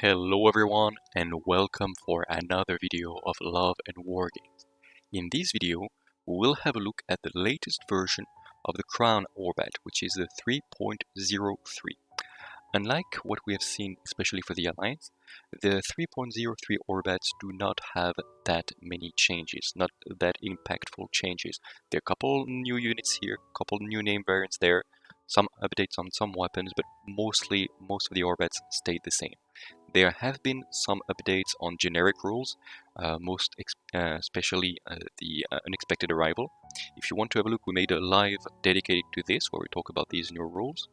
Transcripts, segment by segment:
Hello everyone and welcome for another video of Love and Wargames. In this video, we will have a look at the latest version of the Crown OrBat, which is the 3.03. Unlike what we have seen, especially for the Alliance, the 3.03 OrBats do not have that many changes, not that impactful changes. There are a couple new units here, a couple new name variants there, some updates on some weapons, but most of the OrBats stayed the same. There have been some updates on generic rules, especially the unexpected arrival. If you want to have a look, we made a live dedicated to this where we talk about these new rules.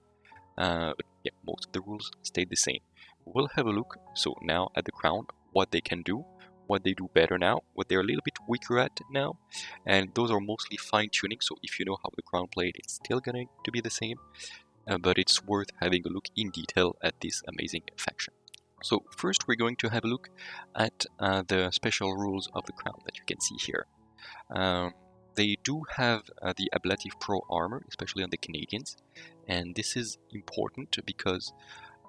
But yeah, most of the rules stayed the same. We'll have a look, so now at the Crown, what they can do, what they do better now, what they're a little bit weaker at now, and those are mostly fine-tuning, so if you know how the Crown played, it's still going to be the same, but it's worth having a look in detail at this amazing faction. So first we're going to have a look at the special rules of the Crown that you can see here. They do have the ablative pro armor, especially on the Canadians, and this is important because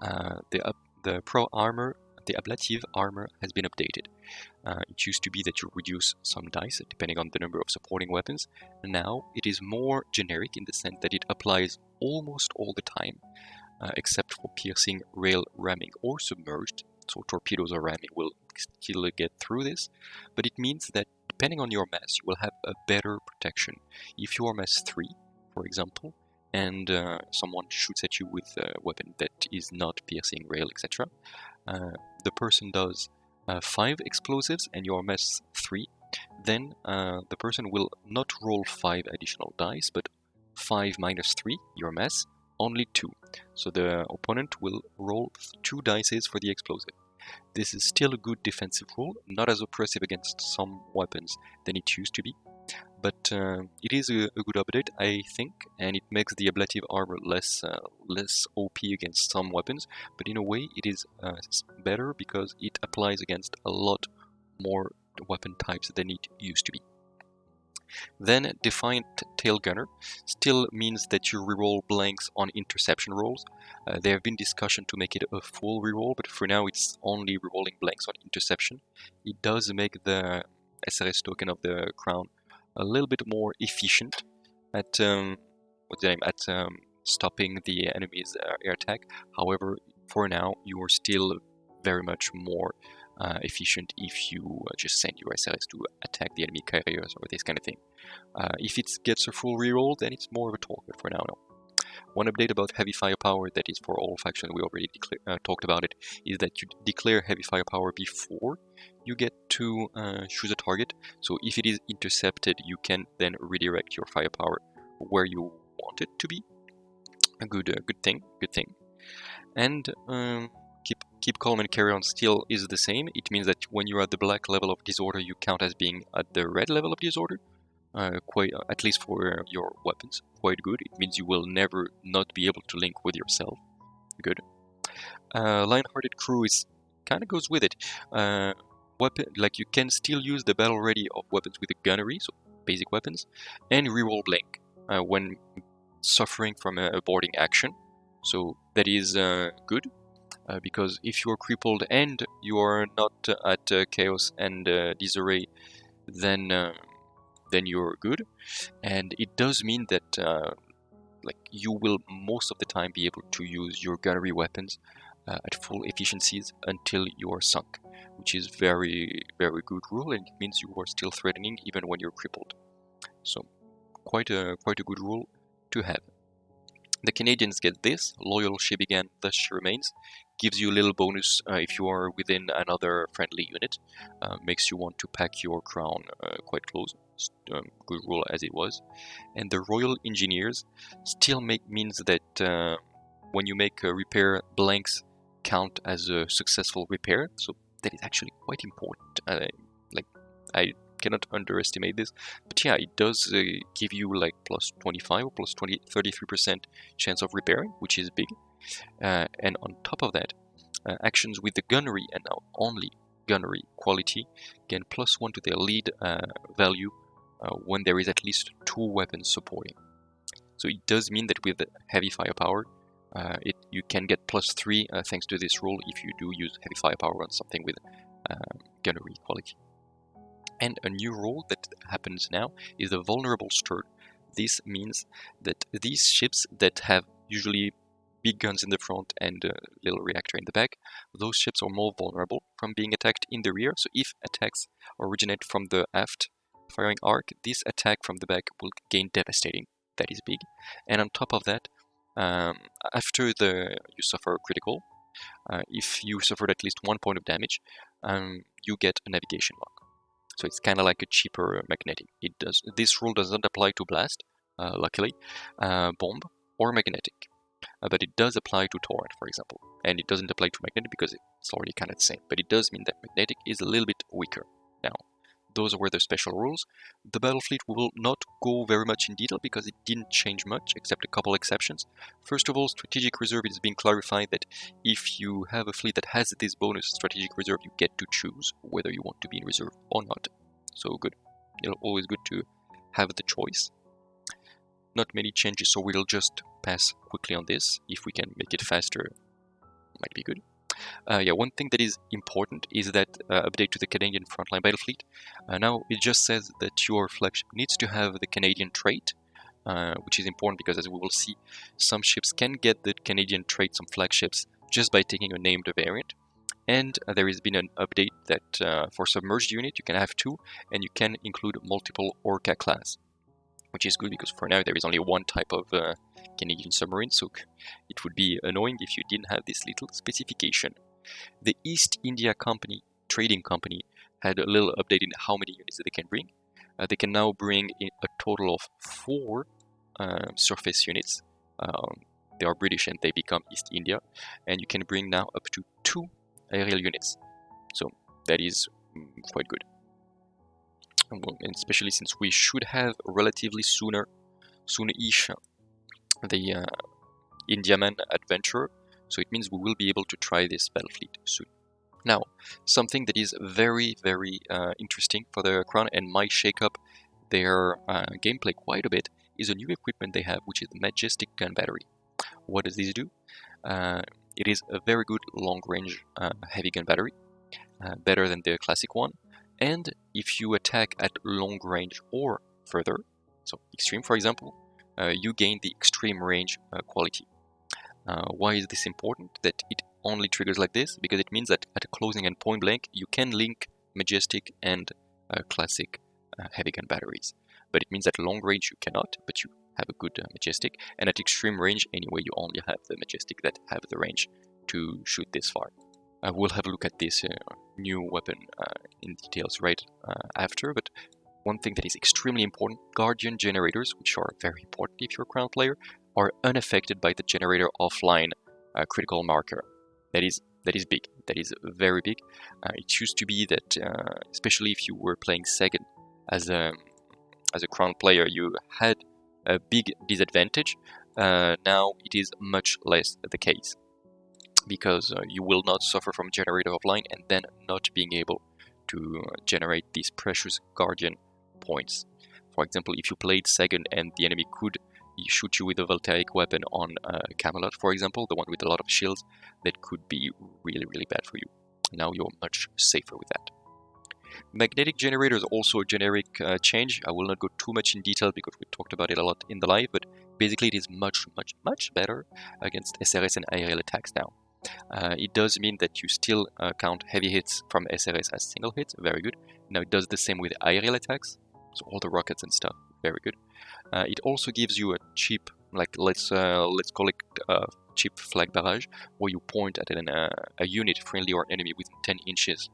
the pro armor, the ablative armor has been updated. It used to be that you reduce some dice depending on the number of supporting weapons. Now it is more generic in the sense that it applies almost all the time. Except for piercing, rail, ramming, or submerged. So torpedoes or ramming will still get through this, but it means that depending on your mass, you will have a better protection. If you are mass 3, for example, and someone shoots at you with a weapon that is not piercing, rail, etc., the person does 5 explosives and you are mass 3, then the person will not roll 5 additional dice, but 5 minus 3, your mass, only 2. So the opponent will roll 2 dice for the explosive. This is still a good defensive rule, not as oppressive against some weapons than it used to be, but it is a good update, I think, and it makes the ablative armor less OP against some weapons, but in a way it is better because it applies against a lot more weapon types than it used to be. Then Defiant Tail Gunner still means that you reroll blanks on interception rolls. There have been discussion to make it a full reroll, but for now it's only rerolling blanks on interception. It does make the SRS token of the Crown a little bit more efficient at stopping the enemy's air attack. However, for now you are still very much more efficient if you just send your SLS to attack the enemy carriers or this kind of thing. If it gets a full reroll, then it's more of a talk, but for now, no. One update about heavy firepower that is for all factions, we already talked about it, is that you declare heavy firepower before you get to choose a target. So if it is intercepted, you can then redirect your firepower where you want it to be. A good thing. And keep calm and carry on still is the same. It means that when you're at the black level of disorder, you count as being at the red level of disorder. At least for your weapons, quite good. It means you will never not be able to link with yourself. Good. Lion-hearted crew is kind of goes with it. You can still use the battle ready of weapons with a gunnery, so basic weapons, and reroll blank when suffering from a boarding action. So that is good. Because if you are crippled and you are not at chaos and disarray, then you're good. And it does mean that you will most of the time be able to use your gunnery weapons at full efficiencies until you are sunk, which is very, very good rule, and it means you are still threatening even when you're crippled. So quite a good rule to have. The Canadians get this, loyal she began, thus she remains, gives you a little bonus if you are within another friendly unit, makes you want to pack your crown quite close, good rule as it was. And the Royal Engineers still means that when you make a repair, blanks count as a successful repair, so that is actually quite important. I cannot underestimate this, but yeah, it does give you like plus 25 or plus 33% chance of repairing, which is big. And on top of that, actions with the gunnery and now only gunnery quality gain +1 to their lead value when there is at least 2 weapons supporting. So it does mean that with heavy firepower, You can get +3 thanks to this rule if you do use heavy firepower on something with gunnery quality. And a new rule that happens now is the vulnerable stern. This means that these ships that have usually big guns in the front and a little reactor in the back, those ships are more vulnerable from being attacked in the rear. So if attacks originate from the aft firing arc, this attack from the back will gain devastating. That is big. And on top of that, after you suffer a critical, if you suffered at least 1 point of damage, you get a navigation lock. So it's kind of like a cheaper magnetic. This rule does not apply to blast, luckily, bomb, or magnetic. But it does apply to torrent, for example. And it doesn't apply to magnetic because it's already kind of the same. But it does mean that magnetic is a little bit weaker. Now, those were the special rules. The battle fleet will not go very much in detail because it didn't change much, except a couple exceptions. First of all, strategic reserve is being clarified that if you have a fleet that has this bonus strategic reserve, you get to choose whether you want to be in reserve or not. So good. Always good to have the choice. Not many changes, so we'll just pass quickly on this. If we can make it faster, might be good. One thing that is important is that update to the Canadian frontline battle fleet. Now it just says that your flagship needs to have the Canadian trait, which is important because, as we will see, some ships can get the Canadian trait, some flagships, just by taking a named variant. And there has been an update that for submerged unit you can have 2, and you can include multiple Orca class, which is good because for now there is only one type of Canadian submarine, so it would be annoying if you didn't have this little specification. The East India Company, trading company, had a little update in how many units that they can bring. They can now bring in a total of 4 surface units. They are British and they become East India, and you can bring now up to 2 aerial units. So that is quite good. And especially since we should have relatively soon-ish the Indiaman Adventure, so it means we will be able to try this battle fleet soon. Now, something that is very, very interesting for the Crown and might shake up their gameplay quite a bit is a new equipment they have, which is the Majestic Gun Battery. What does this do? It is a very good long-range heavy gun battery, better than the classic one. And if you attack at long range or further, so extreme for example, you gain the extreme range quality. Why is this important? That it only triggers like this? Because it means that at closing and point blank, you can link Majestic and classic heavy gun batteries. But it means that long range you cannot, but you have a good Majestic. And at extreme range, anyway, you only have the Majestic that have the range to shoot this far. We'll have a look at this new weapon in details right after, but one thing that is extremely important, Guardian generators, which are very important if you're a Crown player, are unaffected by the generator offline critical marker. That is big. That is very big. It used to be that, especially if you were playing second as a Crown player, you had a big disadvantage. Now it is much less the case, because you will not suffer from generator offline and then not being able to generate these precious Guardian points. For example, if you played second and the enemy could shoot you with a voltaic weapon on Camelot, for example, the one with a lot of shields, that could be really, really bad for you. Now you're much safer with that. Magnetic generator is also a generic change. I will not go too much in detail because we talked about it a lot in the live, but basically it is much, much, much better against SRS and aerial attacks now. It does mean that you still count heavy hits from SRS as single hits, very good. Now it does the same with aerial attacks, so all the rockets and stuff, very good. It also gives you a cheap, like let's call it cheap flag barrage, where you point at a unit, friendly or enemy, within 10 inches.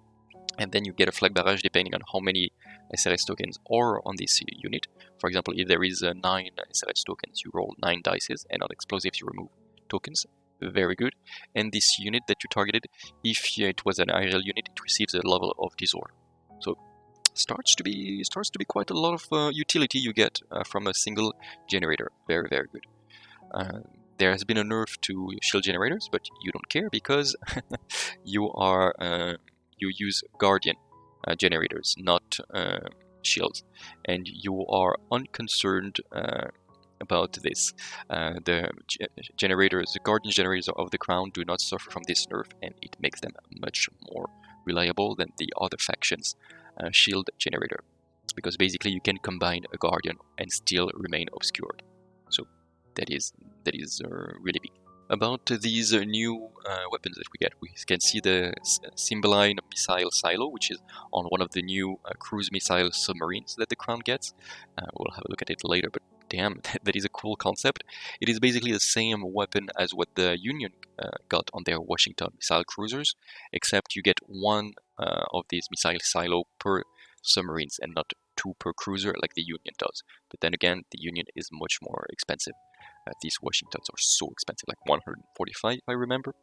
And then you get a flag barrage depending on how many SRS tokens are on this unit. For example, if there is 9 SRS tokens, you roll 9 dices, and on explosives you remove tokens. Very good. And this unit that you targeted, if it was an aerial unit, it receives a level of disorder. So starts to be quite a lot of utility you get from a single generator. Very, very good. There has been a nerf to shield generators, but you don't care because you use Guardian generators, not shields, and you are unconcerned about this. The generators, the Guardian generators of the Crown do not suffer from this nerf, and it makes them much more reliable than the other factions' shield generator. Because basically you can combine a Guardian and still remain obscured. So that is really big. About these new weapons that we get, we can see the Cymbeline missile silo, which is on one of the new cruise missile submarines that the Crown gets. We'll have a look at it later, but damn, that is a cool concept. It is basically the same weapon as what the Union got on their Washington missile cruisers, except you get one of these missile silo per submarines and not two per cruiser like the Union does. But then again, the Union is much more expensive. These Washingtons are so expensive, like 145 if I remember.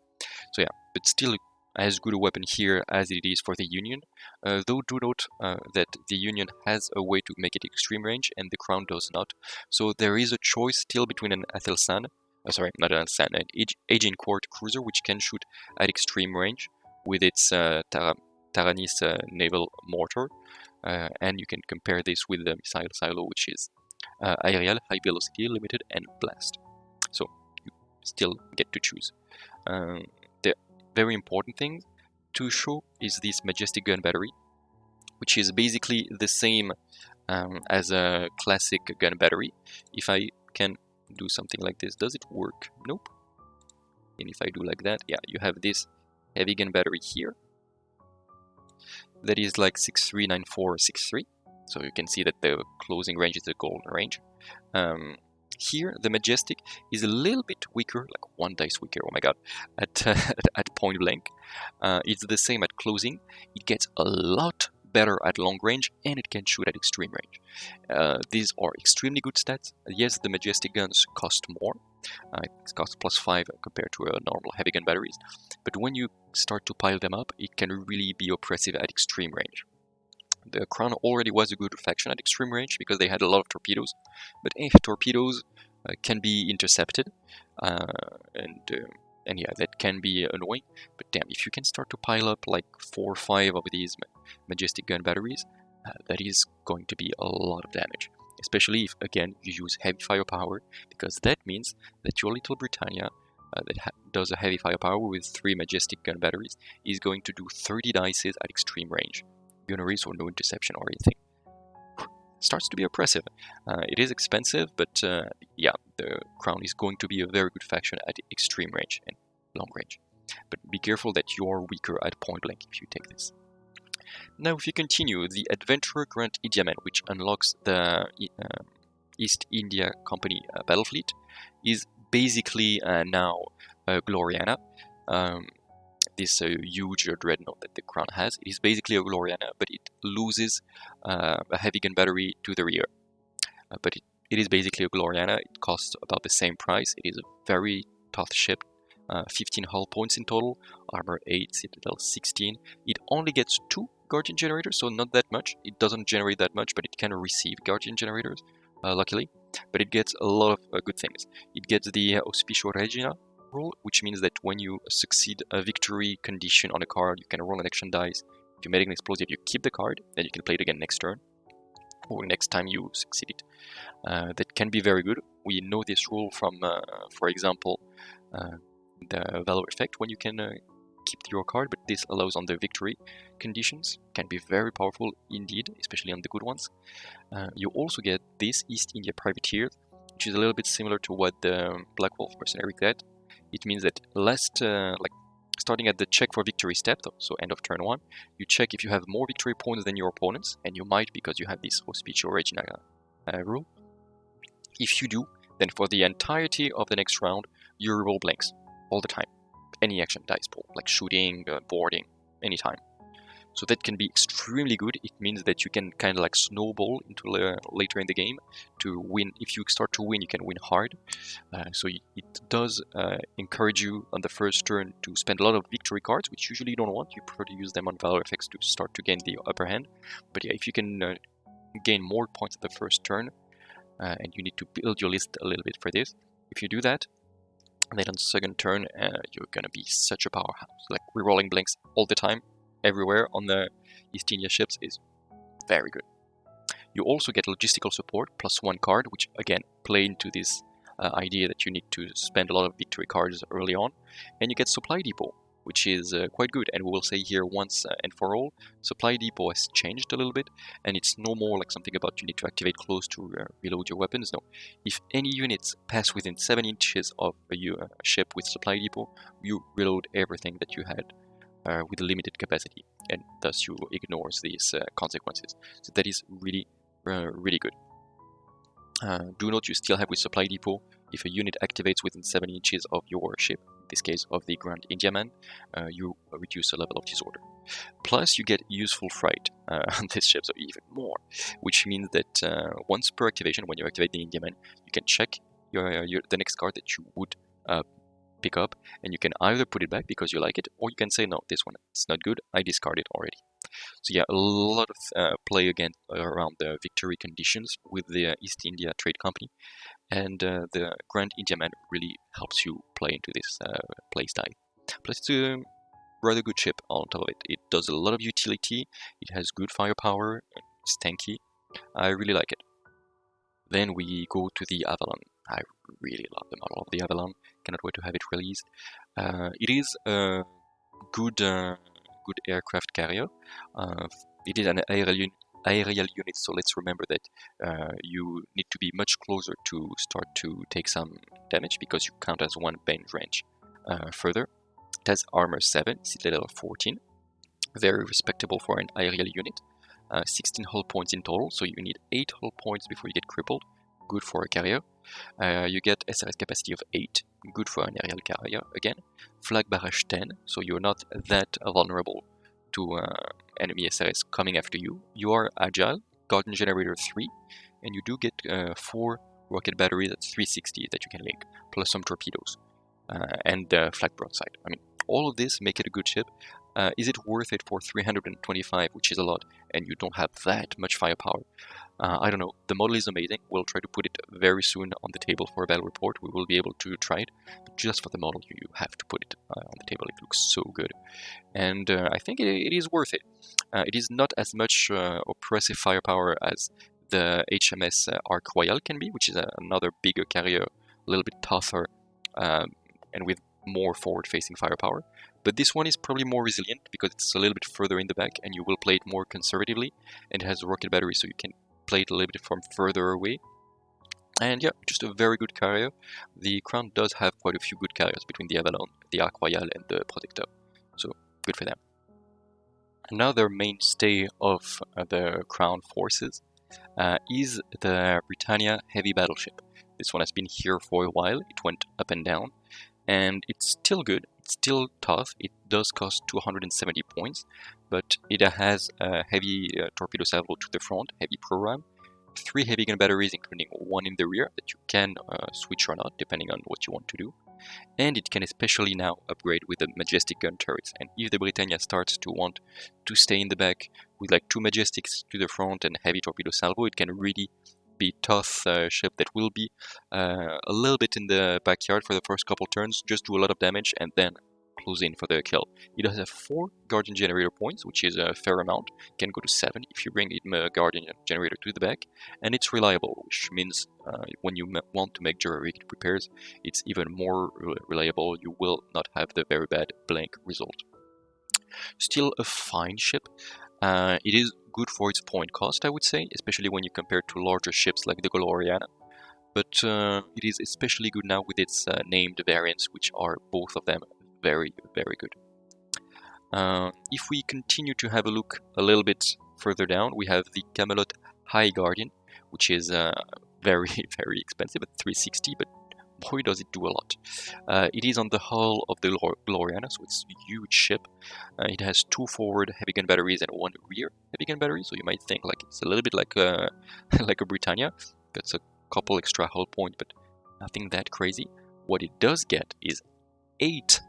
So yeah, but still as good a weapon here as it is for the Union. Though do note that the Union has a way to make it extreme range and the Crown does not. So there is a choice still between an Athelstan, not an Athelstan, an Agincourt cruiser which can shoot at extreme range with its Taranis naval mortar. And you can compare this with the missile silo, which is aerial, high velocity, limited, and blast. So you still get to choose. The very important thing to show is this majestic gun battery, which is basically the same as a classic gun battery. If I can do something like this, does it work? Nope. And if I do like that, yeah, you have this heavy gun battery here. That is like 639463. So you can see that the closing range is the golden range. Here, the Majestic is a little bit weaker, like one dice weaker, oh my god, at point blank. It's the same at closing. It gets a lot better at long range, and it can shoot at extreme range. These are extremely good stats. Yes, the Majestic guns cost more. It costs +5 compared to normal heavy gun batteries. But when you start to pile them up, it can really be oppressive at extreme range. The Crown already was a good faction at extreme range because they had a lot of torpedoes, but torpedoes can be intercepted, and yeah, that can be annoying. But damn, if you can start to pile up like 4 or 5 of these Majestic gun batteries, that is going to be a lot of damage. Especially if, again, you use heavy firepower, because that means that your little Britannia that does a heavy firepower with 3 Majestic gun batteries is going to do 30 dices at extreme range. Gunneries or no interception or anything. Starts to be oppressive. It is expensive, but yeah, the Crown is going to be a very good faction at extreme range and long range. But be careful that you're weaker at point blank if you take this. Now, if you continue, the Adventurer Grant Idiaman, which unlocks the East India Company battle fleet, is basically now Gloriana. This huge dreadnought that the Crown has. It is basically a Gloriana, but it loses a heavy gun battery to the rear. But it is basically a Gloriana. It costs about the same price. It is a very tough ship. 15 hull points in total, armor 8, citadel 16. It only gets 2 Guardian generators, so not that much. It doesn't generate that much, but it can receive Guardian generators, luckily. But it gets a lot of good things. It gets the Auspicio Regina rule, which means that when you succeed a victory condition on a card, you can roll an action dice. If you make an explosive, you keep the card, then you can play it again next turn, or next time you succeed it. That can be very good. We know this rule from, for example, the Valor effect, when you can keep your card, but this allows on the victory conditions. Can be very powerful indeed, especially on the good ones. You also get this East India Privateer, which is a little bit similar to what the Black Wolf Mercenary get. It means that starting at the check for victory step, so end of turn 1, you check if you have more victory points than your opponents, and you might because you have this Auspicio Regina rule. If you do, then for the entirety of the next round, you roll blanks all the time. Any action dice pool, like shooting, boarding, anytime. So that can be extremely good. It means that you can kind of like snowball into later in the game to win. If you start to win, you can win hard. So it does encourage you on the first turn to spend a lot of victory cards, which usually you don't want. You prefer to use them on Valor effects to start to gain the upper hand. But yeah, if you can gain more points at the first turn, and you need to build your list a little bit for this, if you do that, then on the second turn, you're gonna be such a powerhouse. Like rerolling blanks all the time, everywhere on the East India ships is very good. You also get logistical support +1 card, which again play into this idea that you need to spend a lot of victory cards early on. And you get supply depot, which is quite good. And we will say here once and for all, supply depot has changed a little bit, and it's no more like something about you need to activate close to reload your weapons. No, if any units pass within 7 inches of a ship with supply depot, you reload everything that you had with a limited capacity, and thus you ignores these consequences. So that is really, really good. Do note you still have with supply depot, if a unit activates within 7 inches of your ship, in this case of the Grand Indiaman, you reduce the level of disorder. Plus you get useful freight on this ship, so even more, which means that once per activation, when you activate the Indiaman, you can check the next card that you would pick up, and you can either put it back because you like it, or you can say, no, this one, it's not good, I discard it already. So yeah, a lot of play again around the victory conditions with the East India Trade Company, and the Grand Indiaman really helps you play into this play style. Plus it's a rather good ship on top of it. It does a lot of utility, it has good firepower, it's tanky, I really like it. Then we go to the Avalon. I really love the model of the Avalon, cannot wait to have it released. It is a good aircraft carrier. It is an aerial unit, so let's remember that you need to be much closer to start to take some damage because you count as one bend range. Further, it has armor 7, citadel 14, very respectable for an aerial unit. 16 hull points in total, so you need 8 hull points before you get crippled, good for a carrier. You get SRS capacity of 8, good for an aerial carrier again. Flag barrage 10, so you're not that vulnerable to enemy SRS coming after you. You are agile, Guardian Generator 3, and you do get 4 rocket batteries at 360 that you can link, plus some torpedoes, and flag broadside. I mean, all of this make it a good ship. Is it worth it for 325, which is a lot, and you don't have that much firepower? I don't know. The model is amazing. We'll try to put it very soon on the table for a battle report. We will be able to try it, but just for the model, you have to put it on the table. It looks so good, and I think it is worth it. It is not as much oppressive firepower as the HMS Ark Royal can be, which is another bigger carrier, a little bit tougher, and with more forward-facing firepower. But this one is probably more resilient because it's a little bit further in the back and you will play it more conservatively, and it has a rocket battery so you can play it a little bit from further away. And yeah, just a very good carrier. The Crown does have quite a few good carriers between the Avalon, the Ark Royal and the Protector, so good for them. Another mainstay of the Crown forces is the Britannia heavy battleship. This one has been here for a while, it went up and down, and it's still good, it's still tough. It does cost 270 points, but it has a heavy torpedo salvo to the front, heavy program, 3 heavy gun batteries including 1 in the rear that you can switch or not depending on what you want to do, and it can especially now upgrade with the majestic gun turrets. And if the Britannia starts to want to stay in the back with like 2 majestics to the front and heavy torpedo salvo, it can really be tough ship that will be a little bit in the backyard for the first couple turns, just do a lot of damage and then close in for the kill. It does have 4 Guardian Generator points, which is a fair amount. It can go to 7 if you bring the Guardian Generator to the back, and it's reliable, which means when you want to make jury repairs, it's even more reliable. You will not have the very bad blank result. Still a fine ship. It is good for its point cost, I would say, especially when you compare it to larger ships like the Gloriana. But it is especially good now with its named variants, which are both of them very, very good. If we continue to have a look a little bit further down, we have the Camelot High Guardian, which is very, very expensive at 360, but boy does it do a lot. It is on the hull of the Gloriana, so it's a huge ship. It has 2 forward heavy gun batteries and 1 rear heavy gun battery, so you might think like it's a little bit like a like a Britannia. That's a couple extra hull points, but nothing that crazy. What it does get is 8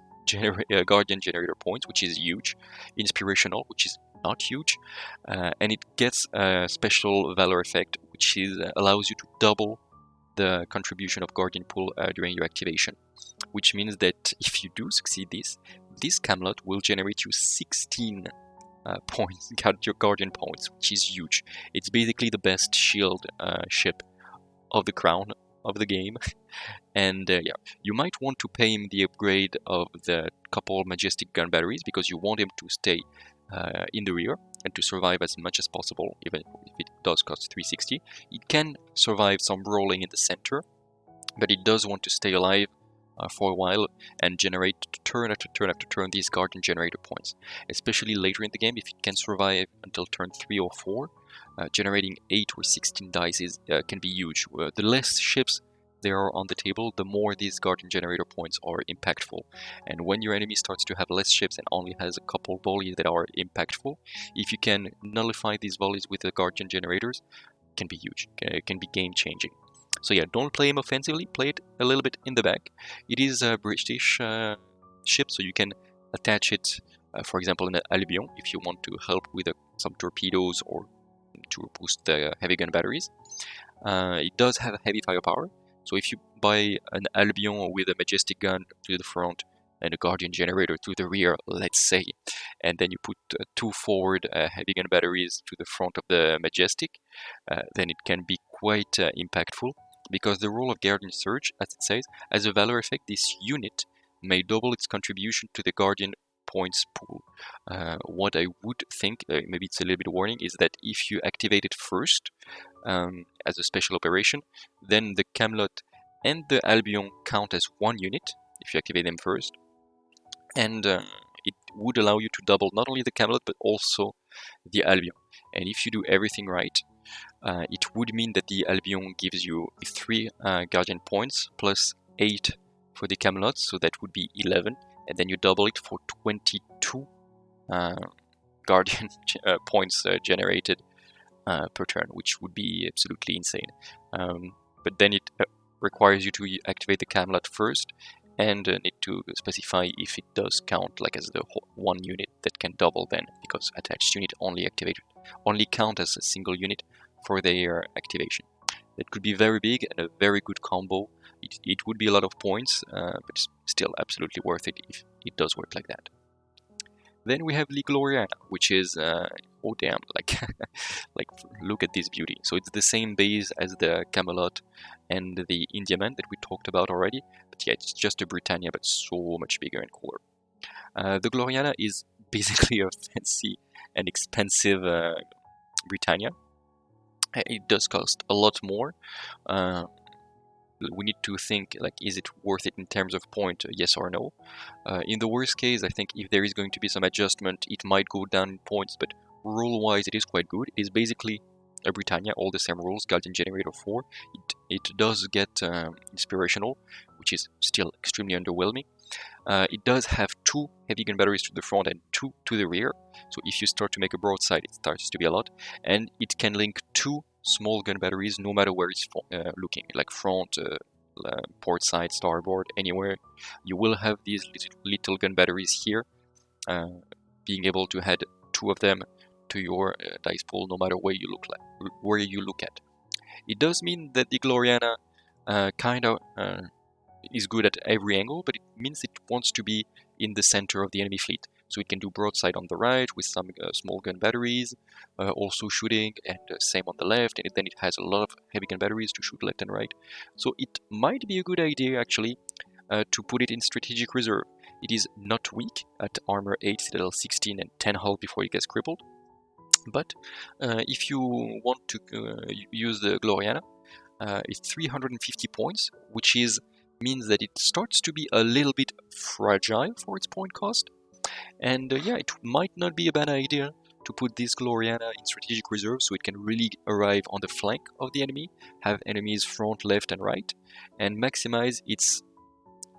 Guardian Generator points, which is huge, inspirational, which is not huge, and it gets a special Valor effect, which is allows you to double the contribution of Guardian Pool during your activation, which means that if you do succeed this Camelot will generate you 16 points, Guardian points, which is huge. It's basically the best shield ship of the crown of the game. And yeah, you might want to pay him the upgrade of the couple majestic gun batteries because you want him to stay in the rear and to survive as much as possible, even if it does cost 360. It can survive some rolling in the center, but it does want to stay alive for a while and generate turn after turn after turn these Guardian generator points. Especially later in the game, if it can survive until turn 3 or 4, generating 8 or 16 dice can be huge. The less ships there are on the table, the more these Guardian generator points are impactful. And when your enemy starts to have less ships and only has a couple volleys that are impactful, if you can nullify these volleys with the Guardian generators, it can be huge, it can be game changing. So yeah, don't play him offensively, play it a little bit in the back. It is a British ship, so you can attach it, for example, in an Albion, if you want to help with some torpedoes or to boost the heavy gun batteries. It does have heavy firepower, so if you buy an Albion with a majestic gun to the front and a Guardian generator to the rear, let's say, and then you put 2 forward heavy gun batteries to the front of the majestic, then it can be quite impactful, because the role of Guardian Surge, as it says, as a valor effect, this unit may double its contribution to the Guardian points pool. What I would think, maybe it's a little bit warning, is that if you activate it first as a special operation, then the Camelot and the Albion count as one unit if you activate them first, and it would allow you to double not only the Camelot but also the Albion. And if you do everything right, it would mean that the Albion gives you 3 Guardian points plus 8 for the Camelot, so that would be 11, and then you double it for 22 Guardian points generated per turn, which would be absolutely insane. But then it requires you to activate the Camelot first, and need to specify if it does count like as the one unit that can double then, because attached unit only count as a single unit for their activation. That could be very big and a very good combo. It would be a lot of points, but still absolutely worth it if it does work like that. Then we have the Gloriana, which is oh damn, like like look at this beauty. So it's the same base as the Camelot and the Indiaman that we talked about already, but yeah, it's just a Britannia, but so much bigger and cooler. The Gloriana is basically a fancy and expensive Britannia. It does cost a lot more. We need to think, like, is it worth it in terms of point, yes or no? In the worst case, I think if there is going to be some adjustment, it might go down in points, but rule-wise it is quite good. It is basically a Britannia, all the same rules, Guardian Generator 4. It does get Inspirational, which is still extremely underwhelming. It does have 2 heavy gun batteries to the front and 2 to the rear, so if you start to make a broadside, it starts to be a lot, and it can link 2 small gun batteries no matter where it's looking, like front, port side, starboard, anywhere. You will have these little gun batteries here, being able to add 2 of them to your dice pool no matter where you look at. It does mean that the Gloriana kind of is good at every angle, but it means it wants to be in the center of the enemy fleet. So it can do broadside on the right with some small gun batteries, also shooting, and same on the left, and then it has a lot of heavy gun batteries to shoot left and right. So it might be a good idea actually to put it in strategic reserve. It is not weak at armor 8, citadel 16, and 10 hull before it gets crippled. But if you want to use the Gloriana, it's 350 points, which means that it starts to be a little bit fragile for its point cost. And yeah, it might not be a bad idea to put this Gloriana in strategic reserve so it can really arrive on the flank of the enemy, have enemies front, left, and right, and maximize its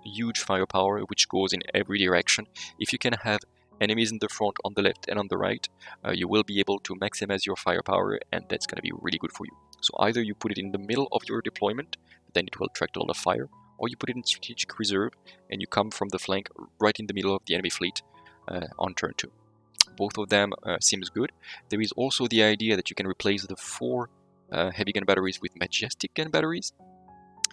huge firepower, which goes in every direction. If you can have enemies in the front, on the left, and on the right, you will be able to maximize your firepower, and that's going to be really good for you. So either you put it in the middle of your deployment, then it will attract a lot of fire, or you put it in strategic reserve, and you come from the flank right in the middle of the enemy fleet on turn 2. Both of them seems good. There is also the idea that you can replace the 4 heavy gun batteries with majestic gun batteries,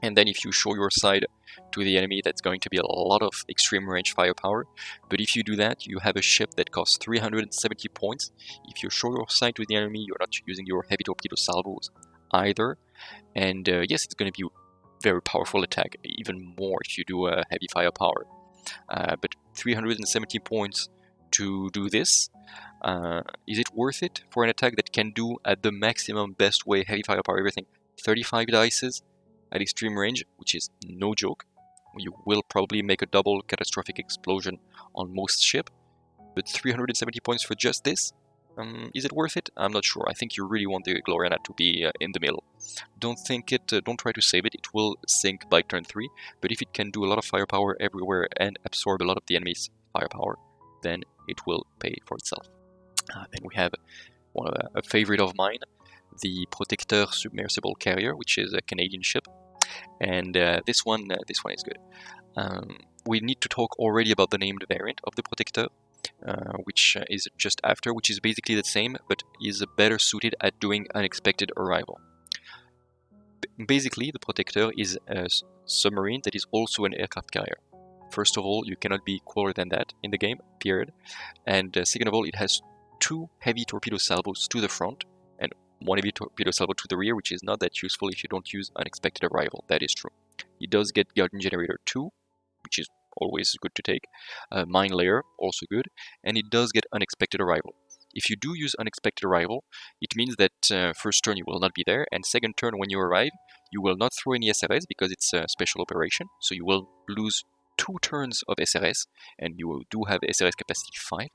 And then if you show your side to the enemy, that's going to be a lot of extreme range firepower. But if you do that, you have a ship that costs 370 points. If you show your side to the enemy, you're not using your heavy torpedo salvos either. And yes, it's going to be very powerful attack, even more if you do a heavy firepower. But 370 points to do this, is it worth it for an attack that can do at the maximum best way, heavy firepower, everything, 35 dices at extreme range, which is no joke. You will probably make a double catastrophic explosion on most ship, but 370 points for just this? Is it worth it? I'm not sure. I think you really want the Gloriana to be in the middle. Don't try to save it. It will sink by turn 3, but if it can do a lot of firepower everywhere and absorb a lot of the enemy's firepower, then it will pay for itself. Then we have a favorite of mine, the Protecteur Submersible Carrier, which is a Canadian ship, and this one is good. We need to talk already about the named variant of the Protecteur, which is just after, which is basically the same, but is better suited at doing unexpected arrival. Basically, the Protecteur is a submarine that is also an aircraft carrier. First of all, you cannot be cooler than that in the game, period. And second of all, it has 2 heavy torpedo salvos to the front and 1 heavy torpedo salvo to the rear, which is not that useful if you don't use unexpected arrival. That is true. It does get Guardian Generator 2, which is always good to take. Mine Layer, also good. And it does get unexpected arrival. If you do use unexpected arrival, it means that first turn you will not be there, and second turn when you arrive, you will not throw any SRS because it's a special operation, so you will lose 2 turns of SRS, and you do have SRS capacity 5,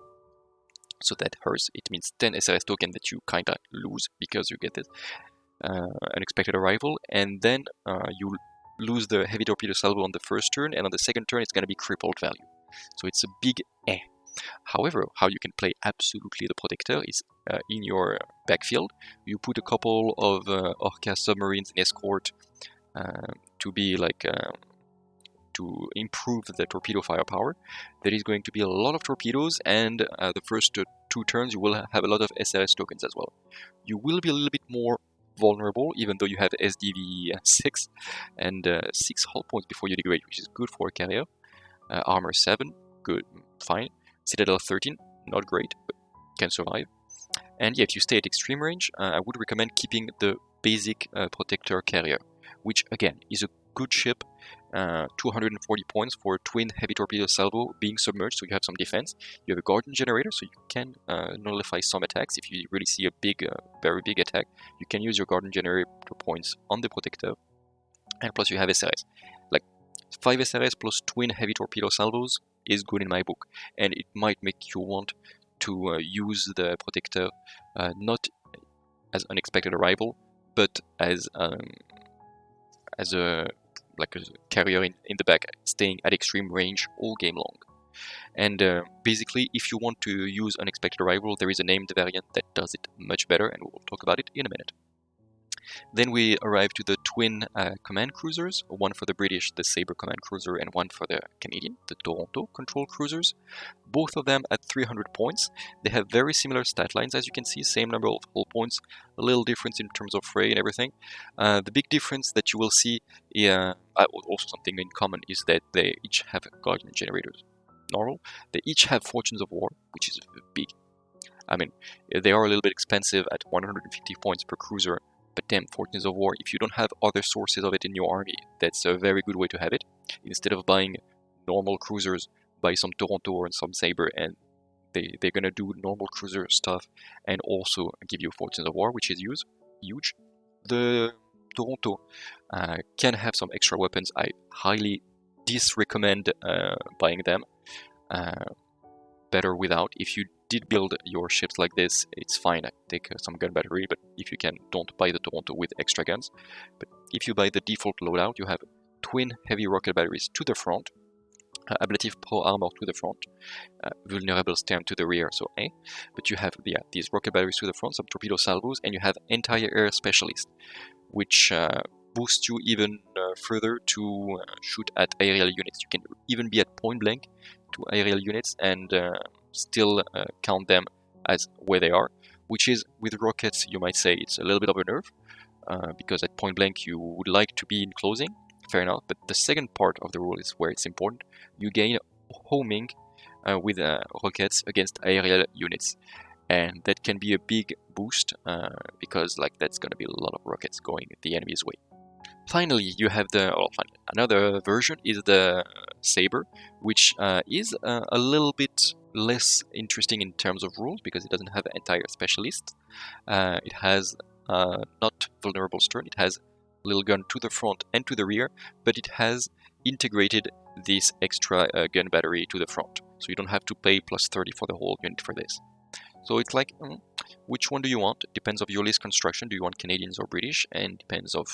so that hurts. It means 10 SRS token that you kinda lose because you get this unexpected arrival, and then you lose the heavy torpedo salvo on the first turn, and on the second turn it's gonna be crippled value. So it's a big eh. However, how you can play absolutely the Protecteur is in your backfield. You put a couple of Orca submarines in escort to be like to improve the torpedo firepower. There is going to be a lot of torpedoes, and the first 2 turns you will have a lot of SRS tokens as well. You will be a little bit more vulnerable, even though you have SDV 6 and 6 hull points before you degrade, which is good for a carrier. Armor 7, good, fine. Citadel 13, not great, but can survive. And yeah, if you stay at extreme range, I would recommend keeping the basic Protecteur carrier, which again is a good ship. 240 points for a twin heavy torpedo salvo being submerged, so you have some defense. You have a Guardian Generator, so you can nullify some attacks. If you really see a big, very big attack, you can use your Guardian Generator points on the Protecteur. And plus you have SRS. Like 5 SRS plus twin heavy torpedo salvos is good in my book, and it might make you want to use the Protecteur not as unexpected arrival, but as a carrier in the back, staying at extreme range all game long. And basically, if you want to use unexpected arrival, there is a named variant that does it much better, and we'll talk about it in a minute. Then we arrive to the twin command cruisers, one for the British, the Sabre command cruiser, and one for the Canadian, the Toronto control cruisers. Both of them at 300 points. They have very similar stat lines, as you can see, same number of hull points, a little difference in terms of fray and everything. The big difference that you will see, also something in common, is that they each have Guardian Generators. Normal. They each have Fortunes of War, which is big. I mean, they are a little bit expensive at 150 points per cruiser, but damn, Fortunes of War, if you don't have other sources of it in your army, that's a very good way to have it. Instead of buying normal cruisers, buy some Toronto or some Sabre, and they're gonna do normal cruiser stuff and also give you Fortunes of War, which is huge. The Toronto can have some extra weapons. I highly disrecommend buying them. Better without. If you did build your ships like this, it's fine. Take some gun battery, but if you can, don't buy the Toronto with extra guns. But if you buy the default loadout, you have twin heavy rocket batteries to the front, ablative pro armor to the front, vulnerable stand to the rear, so but you have these rocket batteries to the front, some torpedo salvos, and you have entire air specialist, which boosts you even further to shoot at aerial units. You can even be at point blank to aerial units and still count them as where they are, which is, with rockets, you might say it's a little bit of a nerve, because at point blank you would like to be in closing, fair enough, but the second part of the rule is where it's important. You gain homing with rockets against aerial units, and that can be a big boost because like that's going to be a lot of rockets going the enemy's way. Finally, you have another version is the Saber, which is a little bit less interesting in terms of rules because it doesn't have an entire specialist. It has not vulnerable stern, it has little gun to the front and to the rear, but it has integrated this extra gun battery to the front. So you don't have to pay plus 30 for the whole unit for this. So it's like, which one do you want? It depends of your list construction. Do you want Canadians or British? And depends of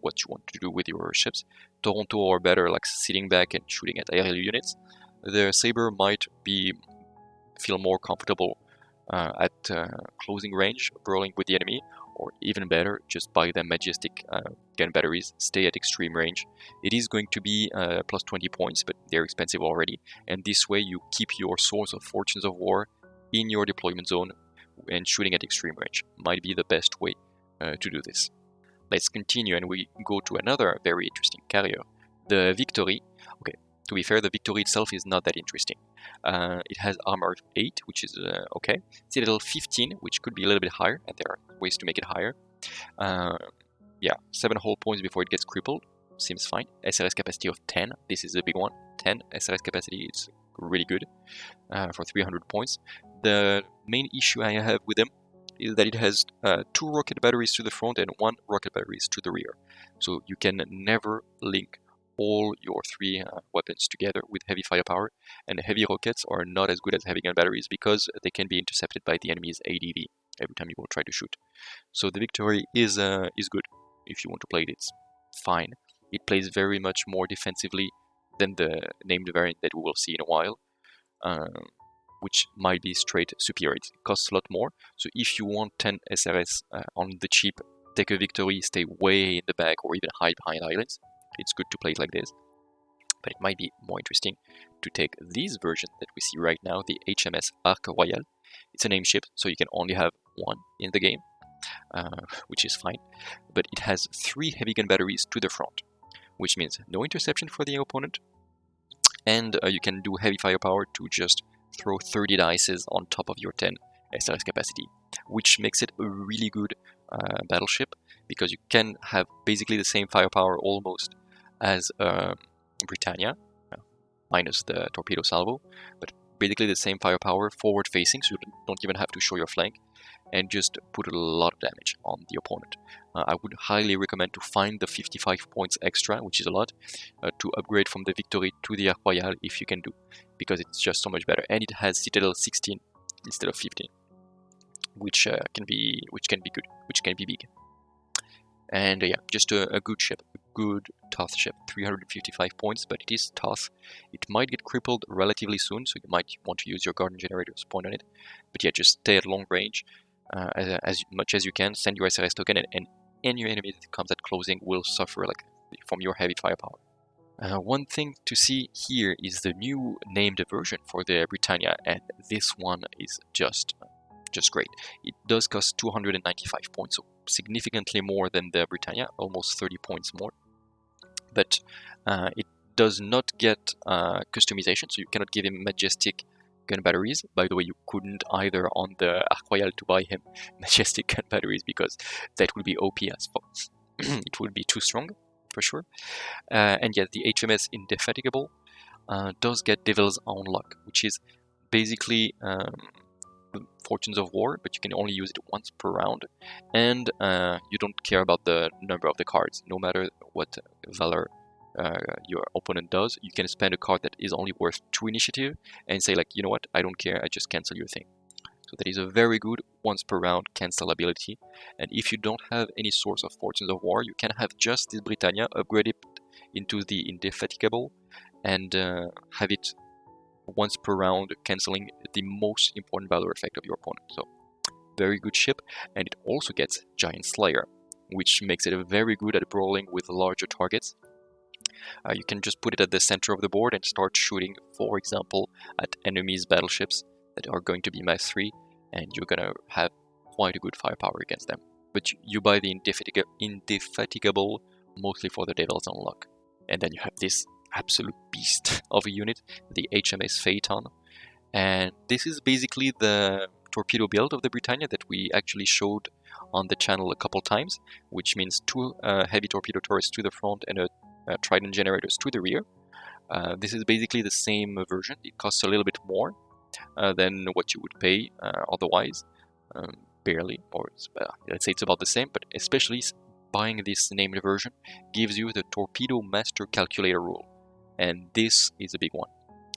what you want to do with your ships. Toronto or better, like sitting back and shooting at aerial units. The Saber might feel more comfortable at closing range, brawling with the enemy, or even better, just buy them majestic gun batteries, stay at extreme range. It is going to be plus 20 points, but they're expensive already. And this way you keep your source of fortunes of war in your deployment zone, and shooting at extreme range might be the best way to do this. Let's continue and we go to another very interesting carrier, the Victory. Okay, to be fair, the Victory itself is not that interesting. It has armor 8, which is okay. Citadel 15, which could be a little bit higher, and there are ways to make it higher. Yeah, 7 hull points before it gets crippled, seems fine. SRS capacity of 10, this is a big one. 10 SRS capacity, it's really good for 300 points. The main issue I have with them is that it has 2 rocket batteries to the front and 1 rocket batteries to the rear. So you can never link all your 3 weapons together with heavy firepower, and heavy rockets are not as good as heavy gun batteries because they can be intercepted by the enemy's ADV every time you will try to shoot. So the Victory is good if you want to play it. It's fine. It plays very much more defensively than the named variant that we will see in a while, which might be straight superior. It costs a lot more, so if you want 10 SRS on the cheap, take a Victory, stay way in the back or even hide behind islands. It's good to play it like this. But it might be more interesting to take this version that we see right now, the HMS Arc Royal. It's a name ship, so you can only have 1 in the game, which is fine. But it has 3 heavy gun batteries to the front, which means no interception for the opponent, and you can do heavy firepower to just throw 30 dices on top of your 10 SRS capacity, which makes it a really good battleship because you can have basically the same firepower almost as Britannia, minus the torpedo salvo, but basically the same firepower forward facing, so you don't even have to show your flank, and just put a lot of damage on the opponent. I would highly recommend to find the 55 points extra, which is a lot, to upgrade from the Victory to the Arc Royal if you can do, because it's just so much better. And it has Citadel 16 instead of 15, which can be good, which can be big. And yeah, just a good ship, a good tough ship. 355 points, but it is tough. It might get crippled relatively soon, so you might want to use your garden generators point on it. But yeah, just stay at long range as much as you can. Send your SRS token, and any enemy that comes at closing will suffer like from your heavy firepower. One thing to see here is the new named version for the Britannia, and this one is just great. It does cost 295 points, so significantly more than the Britannia, almost 30 points more. But it does not get customization, so you cannot give him majestic gun batteries. By the way, you couldn't either on the Arc Royal to buy him majestic gun batteries because that would be OP as fuck. It would be too strong, for sure. And yet the HMS Indefatigable does get Devil's Own Luck, which is basically Fortunes of War, but you can only use it once per round, and you don't care about the number of the cards. No matter what valor your opponent does, you can spend a card that is only worth 2 initiative and say like, you know what, I don't care, I just cancel your thing. So that is a very good once per round cancel ability. And if you don't have any source of Fortunes of War, you can have just this Britannia, upgrade it into the Indefatigable, and have it once per round, cancelling the most important valor effect of your opponent. So, very good ship, and it also gets Giant Slayer, which makes it very good at brawling with larger targets. You can just put it at the center of the board and start shooting, for example, at enemies' battleships that are going to be mass 3, and you're gonna have quite a good firepower against them. But you buy the Indefatigable mostly for the Devil's Own Luck And then you have this absolute beast of a unit, the HMS Phaeton. And this is basically the torpedo build of the Britannia that we actually showed on the channel a couple times, which means 2 heavy torpedo turrets to the front and a Trident generators to the rear. This is basically the same version. It costs a little bit more than what you would pay otherwise, barely, or let's say it's about the same, but especially buying this named version gives you the Torpedo Master Calculator rule. And this is a big one,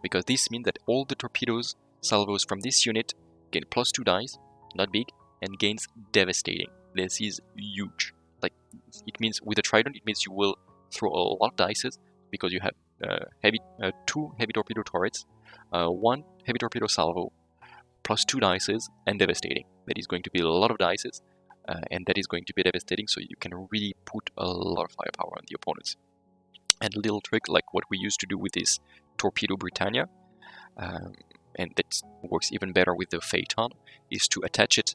because this means that all the torpedoes salvos from this unit gain +2 dice, not big, and gains devastating. This is huge. Like, it means with a Trident, it means you will throw a lot of dices, because you have 2 heavy torpedo turrets, 1 heavy torpedo salvo, +2 dices, and devastating. That is going to be a lot of dices, and that is going to be devastating, so you can really put a lot of firepower on the opponents. And a little trick, like what we used to do with this Torpedo Britannia, and that works even better with the Phaeton, is to attach it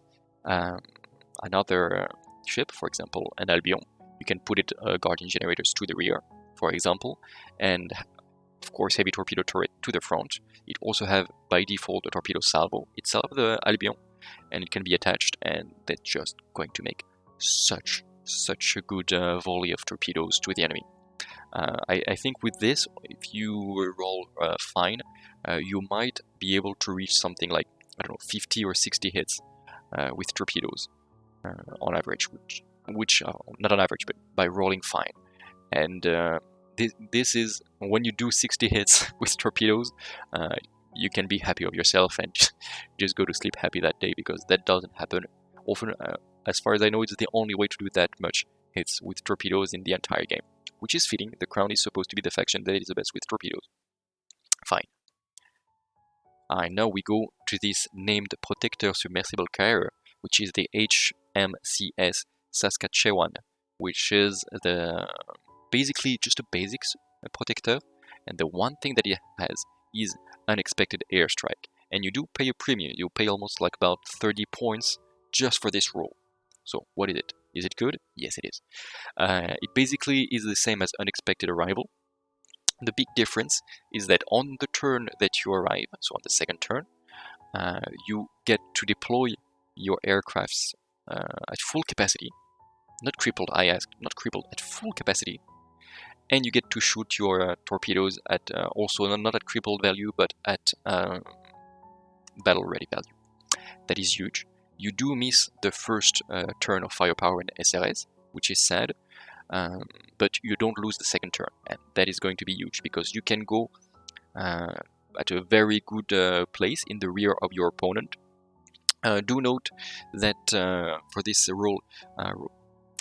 another ship, for example, an Albion. You can put it Guardian generators to the rear, for example, and of course heavy torpedo turret to the front. It also have by default a torpedo salvo itself, the Albion, and it can be attached, and that's just going to make such a good volley of torpedoes to the enemy. I think with this, if you roll fine, you might be able to reach something like, I don't know, 50 or 60 hits with torpedoes on average, which not on average, but by rolling fine. And this is, when you do 60 hits with torpedoes, you can be happy of yourself and just go to sleep happy that day, because that doesn't happen often. As far as I know, it's the only way to do that much hits with torpedoes in the entire game, which is fitting. The Crown is supposed to be the faction that is the best with torpedoes. Fine. Now we go to this named Protector Submersible Carrier, which is the HMCS Saskatchewan, which is basically just a basics protector, and the one thing that it has is unexpected airstrike, and you do pay a premium. You pay almost like about 30 points just for this role. So what is it? Is it good? Yes, it is. It basically is the same as unexpected arrival. The big difference is that on the turn that you arrive, so on the second turn, you get to deploy your aircrafts at full capacity. Not crippled, I asked, not crippled, at full capacity. And you get to shoot your torpedoes at also not at crippled value, but at battle ready value. That is huge. You do miss the first turn of firepower in SRS, which is sad, but you don't lose the second turn, and that is going to be huge, because you can go at a very good place in the rear of your opponent. Do note that for this role,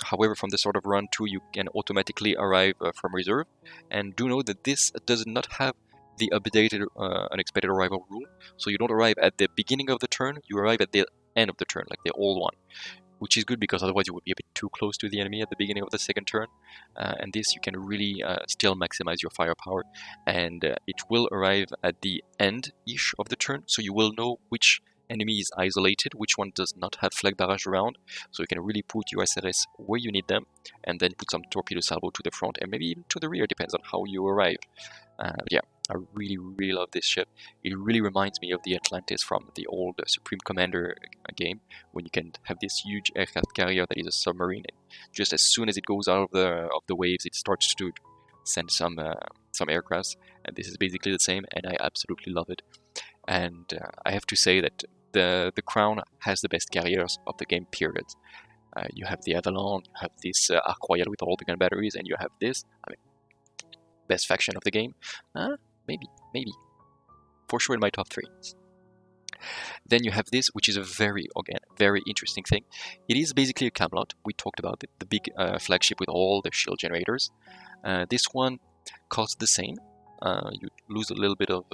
however, from the start of run 2, you can automatically arrive from reserve, and do note that this does not have the updated unexpected arrival rule, so you don't arrive at the beginning of the turn, you arrive at the end of the turn, like the old one, which is good, because otherwise you would be a bit too close to the enemy at the beginning of the second turn, and this you can really still maximize your firepower, and it will arrive at the end-ish of the turn, so you will know which enemy is isolated, which one does not have flag barrage around, so you can really put your SRS where you need them, and then put some torpedo salvo to the front, and maybe even to the rear, depends on how you arrive. Yeah, I really love this ship. It really reminds me of the Atlantis from the old Supreme Commander game, when you can have this huge aircraft carrier that is a submarine, and just as soon as it goes out of the waves, it starts to send some aircrafts, and this is basically the same, and I absolutely love it. And I have to say that the Crown has the best carriers of the game, period. You have the Avalon, you have this Arc Royal with all the gun batteries, and you have this, I mean, best faction of the game. Maybe. For sure in my top 3. Then you have this, which is a very interesting thing. It is basically a Camelot. We talked about it, the big flagship with all the shield generators. This one costs the same. You lose a little bit of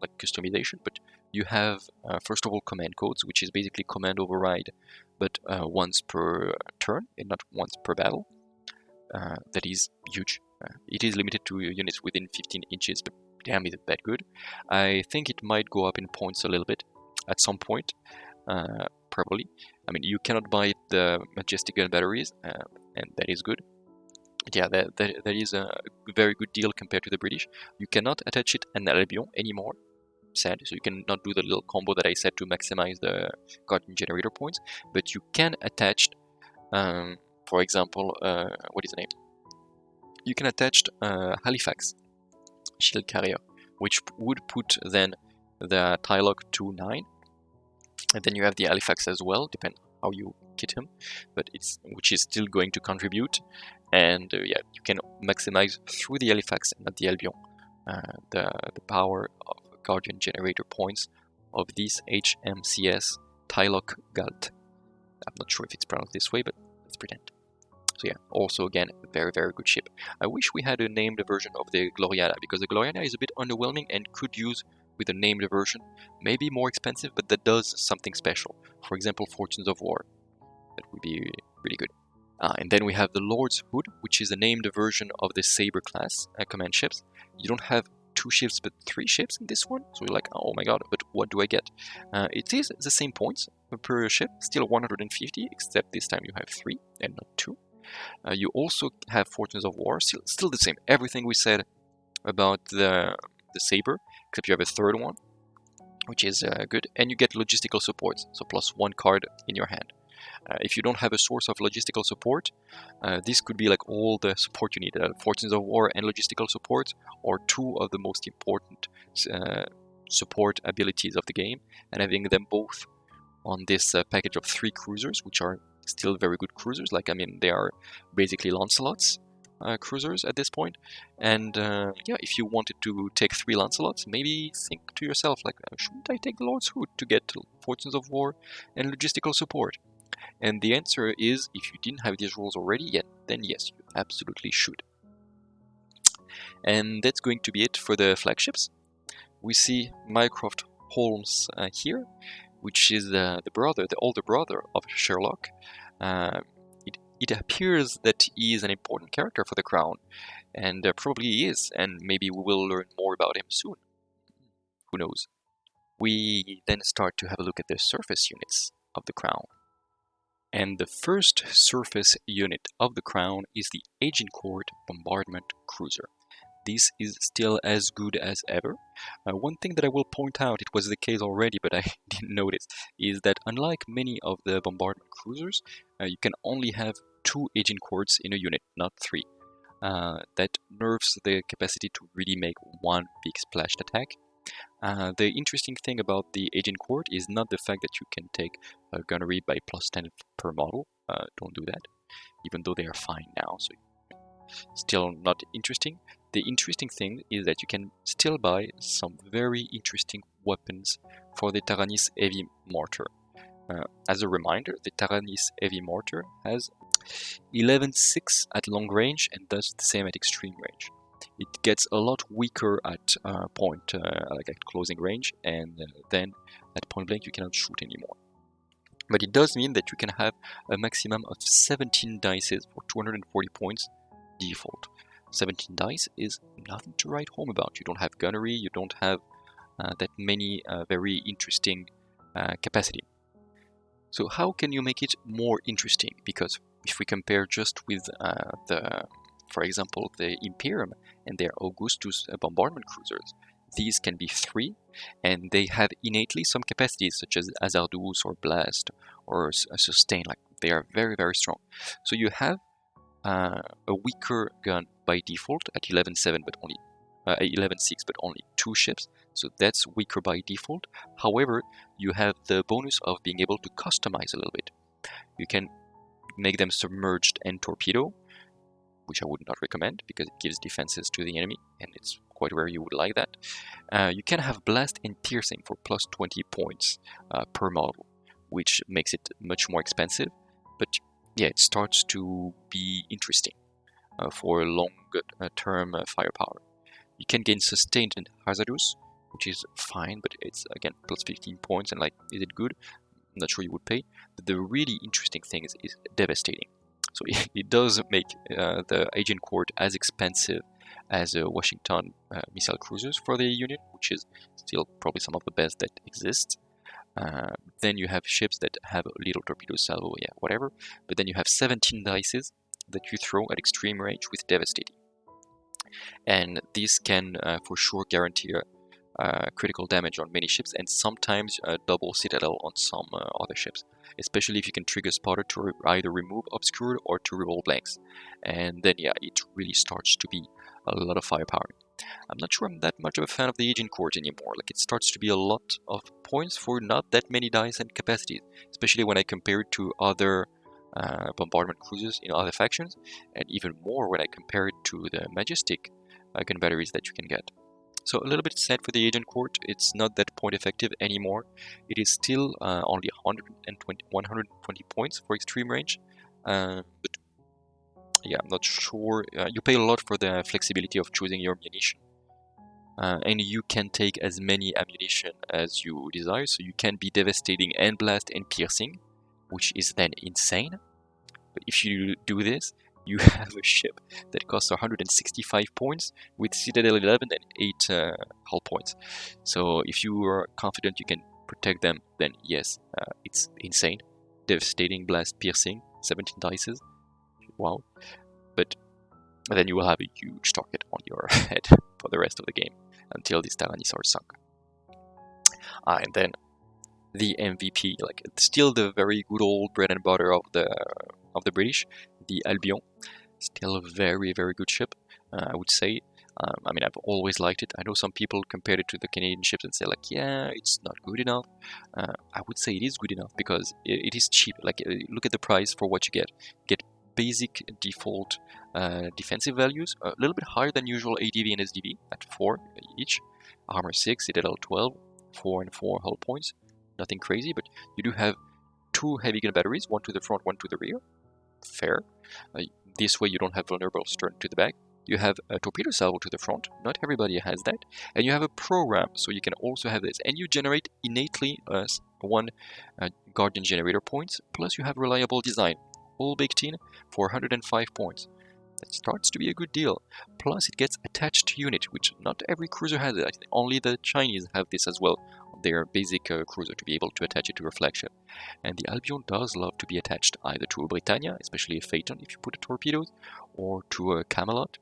like customization, but you have first of all command codes, which is basically command override, but once per turn and not once per battle. That is huge. It is limited to units within 15 inches, but damn, is it that good. I think it might go up in points a little bit at some point, probably. I mean, you cannot buy the Majestic gun batteries, and that is good. Yeah, that is a very good deal compared to the British. You cannot attach it an Albion anymore, sad, so you cannot do the little combo that I said to maximize the Guardian generator points, but you can attach, for example, what is the name? You can attach Halifax shield carrier, which would put then the Tylock to 9, and then you have the Halifax as well, depending how you kit him, but which is still going to contribute, and yeah, you can maximize through the Halifax and not the Albion the power of Guardian generator points of this HMCS Tylock Galt. I'm not sure if it's pronounced this way, but let's pretend. So yeah, also again, a very, very good ship. I wish we had a named version of the Gloriana, because the Gloriana is a bit underwhelming and could use with a named version. Maybe more expensive, but that does something special. For example, Fortunes of War. That would be really good. And then we have the Lord's Hood, which is a named version of the Saber class command ships. You don't have 2 ships, but 3 ships in this one. So you're like, oh my god, but what do I get? It is the same points per ship, still 150, except this time you have 3 and not 2. You also have Fortunes of War, still the same. Everything we said about the Saber, except you have a third one, which is good. And you get logistical support, so plus 1 card in your hand. If you don't have a source of logistical support, this could be like all the support you need. Fortunes of War and logistical support are 2 of the most important support abilities of the game, and having them both on this package of 3 cruisers, which are still very good cruisers. Like, I mean, they are basically Lancelot's cruisers at this point. And yeah, if you wanted to take 3 Lancelots, maybe think to yourself, like, shouldn't I take the Lord's Hood to get Fortunes of War and logistical support? And the answer is, if you didn't have these rules already yet, then yes, you absolutely should. And that's going to be it for the flagships. We see Mycroft Holmes here, which is the older brother of Sherlock. It appears that he is an important character for the Crown, and probably he is, and maybe we will learn more about him soon. Who knows? We then start to have a look at the surface units of the Crown. And the first surface unit of the Crown is the Agincourt Bombardment Cruiser. This is still as good as ever. One thing that I will point out, it was the case already, but I didn't notice, is that unlike many of the bombardment cruisers, you can only have 2 Agincourts in a unit, not 3. That nerfs the capacity to really make one big splashed attack. The interesting thing about the Agincourt is not the fact that you can take a gunnery by plus 10 per model. Don't do that, even though they are fine now, so still not interesting. The interesting thing is that you can still buy some very interesting weapons for the Taranis Heavy Mortar. As a reminder, the Taranis Heavy Mortar has 11.6 at long range and does the same at extreme range. It gets a lot weaker at like at closing range, and then at point blank you cannot shoot anymore. But it does mean that you can have a maximum of 17 dices for 240 points default. 17 dice is nothing to write home about. You don't have gunnery, you don't have that many very interesting capacity. So how can you make it more interesting? Because if we compare just with for example, the Imperium and their Augustus bombardment cruisers, these can be 3, and they have innately some capacities such as Hazardous or Blast or Sustain. Like, they are very, very strong. So you have a weaker gun by default at 11.7, but only 11.6, but only 2 ships. So that's weaker by default. However, you have the bonus of being able to customize a little bit. You can make them submerged and torpedo, which I would not recommend because it gives defenses to the enemy, and it's quite rare you would like that. You can have blast and piercing for plus 20 points per model, which makes it much more expensive, but yeah, it starts to be interesting for long-term firepower. You can gain sustained and hazardous, which is fine, but it's again plus 15 points, and like, is it good? I'm not sure you would pay. But the really interesting thing is devastating. So it does make the Agincourt as expensive as Washington missile cruisers for the unit, which is still probably some of the best that exists. Then you have ships that have little torpedo salvo, yeah, whatever. But then you have 17 dices that you throw at extreme range with devastating. And this can for sure guarantee critical damage on many ships, and sometimes double citadel on some other ships, especially if you can trigger spotter to either remove obscured or to reroll blanks. And then yeah, it really starts to be a lot of firepower. I'm not sure I'm that much of a fan of the agent court anymore. Like, it starts to be a lot of points for not that many dice and capacities, especially when I compare it to other bombardment cruisers in other factions, and even more when I compare it to the majestic gun batteries that you can get. So a little bit sad for the agent court. It's not that point effective anymore. It is still only 120 points for extreme range, but yeah, I'm not sure. You pay a lot for the flexibility of choosing your ammunition. And you can take as many ammunition as you desire, so you can be devastating and blast and piercing, which is then insane. But if you do this, you have a ship that costs 165 points with Citadel 11 and 8 hull points. So if you are confident you can protect them, then yes, it's insane. Devastating, blast, piercing, 17 dices. Wow. But then you will have a huge target on your head for the rest of the game until these Tyrannies are sunk. And then the MVP, like still the very good old bread and butter of the British, the Albion, still a very good ship, I would say. I mean, I've always liked it. I know some people compare it to the Canadian ships and say like, yeah, it's not good enough. I would say it is good enough because it is cheap. Like, look at the price for what you get. Get basic default defensive values, a little bit higher than usual ADV and SDV at 4 each. Armor 6, Citadel 12, 4 and 4 hull points. Nothing crazy, but you do have 2 heavy gun batteries, 1 to the front, 1 to the rear. Fair. This way you don't have vulnerable stern to the back. You have a torpedo salvo to the front. Not everybody has that. And you have a program, so you can also have this. And you generate innately 1 Guardian generator points, plus you have reliable design, all baked in for 105 points. That starts to be a good deal. Plus it gets attached unit, which not every cruiser has it. Only the Chinese have this as well, their basic cruiser, to be able to attach it to your flagship. And the Albion does love to be attached either to a Britannia, especially a Phaeton if you put a torpedoes, or to a Camelot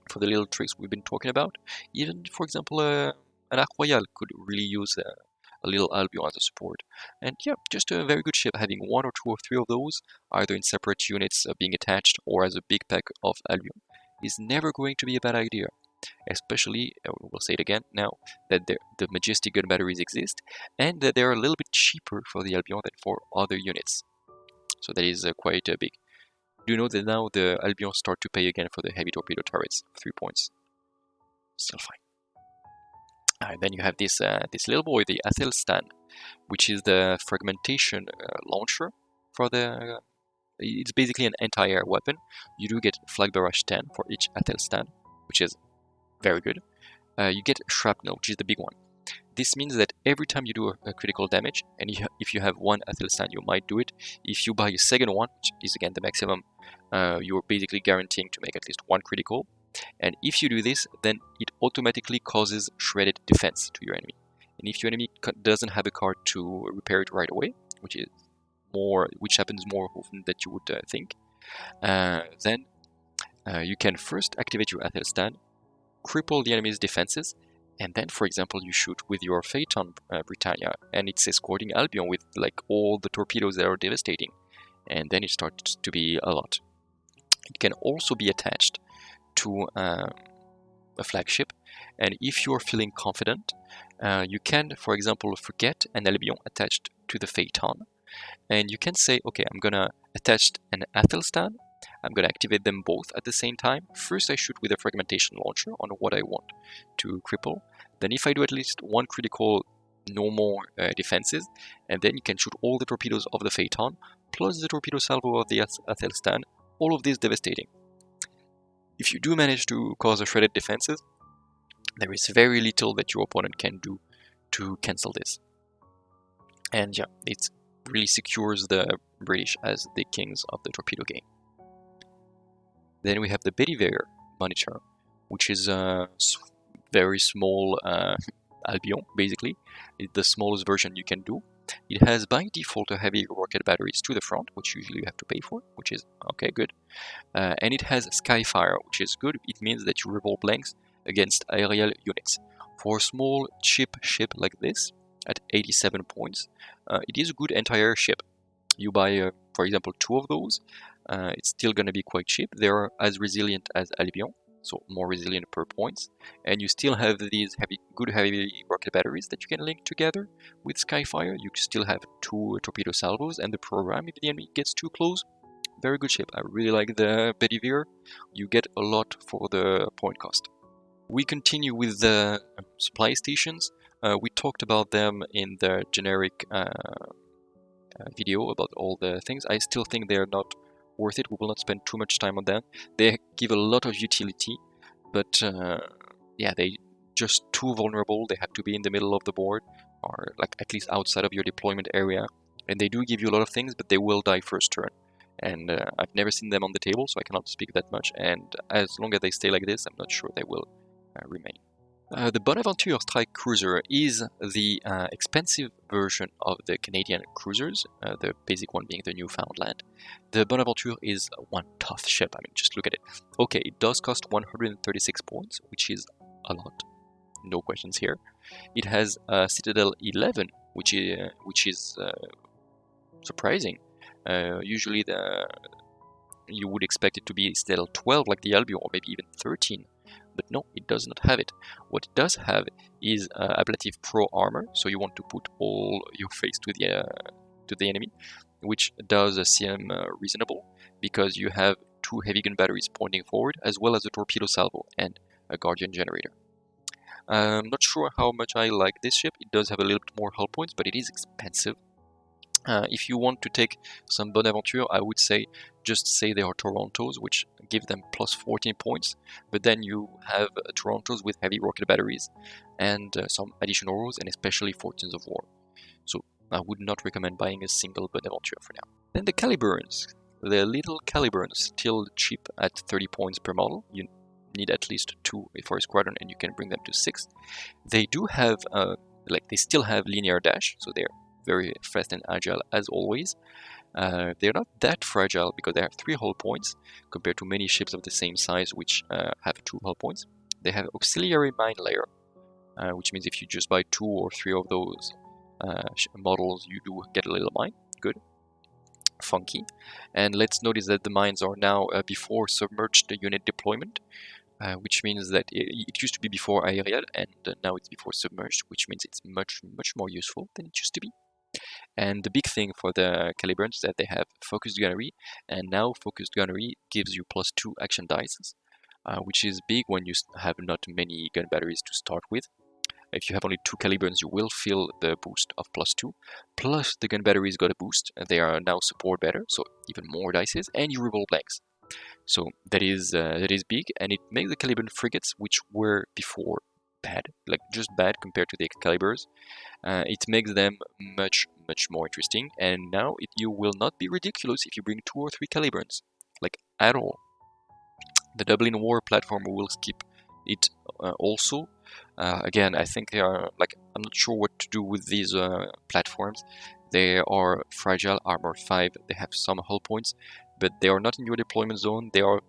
for the little tricks we've been talking about. Even, for example, an Arc Royal could really use a little Albion as a support. And yeah, just a very good ship. Having 1 or 2 or 3 of those, either in separate units being attached or as a big pack of Albion, is never going to be a bad idea. Especially, we'll say it again now, that the majestic gun batteries exist, and that they're a little bit cheaper for the Albion than for other units. So that is quite big. Do know that now the Albion start to pay again for the heavy torpedo turrets, 3 points. Still fine. And then you have this little boy, the Athelstan, which is the fragmentation launcher for the. It's basically an anti-air weapon. You do get Flag Barrage 10 for each Athelstan, which is very good. You get Shrapnel, which is the big one. This means that every time you do a critical damage, and if you have 1 Athelstan, you might do it. If you buy a second one, which is again the maximum, you're basically guaranteeing to make at least 1 critical. And if you do this, then it automatically causes shredded defense to your enemy. And if your enemy doesn't have a card to repair it right away, which happens more often than you would think, then you can first activate your Athelstan, cripple the enemy's defenses, and then, for example, you shoot with your Phaeton Britannia, and it's escorting Albion with like all the torpedoes that are devastating, and then it starts to be a lot. It can also be attached to a flagship, and if you're feeling confident, you can, for example, forget an Albion attached to the Phaeton, and you can say, okay, I'm gonna attach an Athelstan, I'm gonna activate them both at the same time. First I shoot with a fragmentation launcher on what I want to cripple, then if I do at least 1 critical, no more defenses, and then you can shoot all the torpedoes of the Phaeton, plus the torpedo salvo of the Athelstan, all of this devastating. If you do manage to cause a shredded defenses, there is very little that your opponent can do to cancel this. And yeah, it really secures the British as the kings of the torpedo game. Then we have the Bedivere monitor, which is a very small Albion, basically. It's the smallest version you can do. It has by default a heavy rocket batteries to the front, which usually you have to pay for, which is okay, good. And it has Skyfire, which is good. It means that you reroll blanks against aerial units. For a small cheap ship like this, at 87 points, it is a good entire ship. You buy, for example, 2 of those, it's still going to be quite cheap. They're as resilient as Albion, so more resilient per points, and you still have these good heavy rocket batteries that you can link together with Skyfire. You still have 2 torpedo salvos and the program if the enemy gets too close. Very good ship. I really like the Bedivere. You get a lot for the point cost. We continue with the supply stations. We talked about them in the generic video about all the things. I still think they are not worth it. We will not spend too much time on them. They give a lot of utility, but yeah, they just too vulnerable. They have to be in the middle of the board, or like at least outside of your deployment area. And they do give you a lot of things, but they will die first turn. And I've never seen them on the table, so I cannot speak that much. And as long as they stay like this, I'm not sure they will remain. The Bonaventure Strike Cruiser is the expensive version of the Canadian cruisers, the basic one being the Newfoundland. The Bonaventure is one tough ship. I mean, just look at it. Okay, it does cost 136 points, which is a lot. No questions here. It has Citadel 11, which is surprising. Usually you would expect it to be Citadel 12 like the Albion, or maybe even 13. But no, it does not have it. What it does have is ablative pro armor, so you want to put all your face to the enemy, which does seem reasonable because you have 2 heavy gun batteries pointing forward, as well as a torpedo salvo and a guardian generator. I'm not sure how much I like this ship. It does have a little bit more hull points, but it is expensive. If you want to take some Bonaventure, I would say just say they are Torontos, which give them plus 14 points, but then you have Torontos with heavy rocket batteries and some additional rolls, and especially Fortunes of War. So I would not recommend buying a single Bonaventure for now. Then the Caliburns. The little Caliburns, still cheap at 30 points per model. You need at least 2 for a squadron, and you can bring them to 6. They do have, they still have linear dash, so they're very fast and agile as always. They're not that fragile because they have 3 hull points compared to many ships of the same size which have 2 hull points. They have auxiliary mine layer, which means if you just buy 2 or 3 of those models, you do get a little mine. Good. Funky. And let's notice that the mines are now before submerged unit deployment, which means that it used to be before aerial, and now it's before submerged, which means it's much more useful than it used to be. And the big thing for the Caliburns is that they have focused gunnery, and now focused gunnery gives you plus 2 action dice, which is big when you have not many gun batteries to start with. If you have only 2 Caliburns, you will feel the boost of plus 2. Plus the gun batteries got a boost, they are now support better, so even more dices, and you reroll blanks. So that is big, and it makes the Caliburn frigates, which were before bad, like just bad compared to the Excaliburs. It makes them much more interesting, and now you will not be ridiculous if you bring 2 or 3 Caliburns, like at all. The Dublin War platform will skip it also. Again, I think they are I'm not sure what to do with these platforms. They are fragile, armor 5. They have some hull points, but they are not in your deployment zone. They are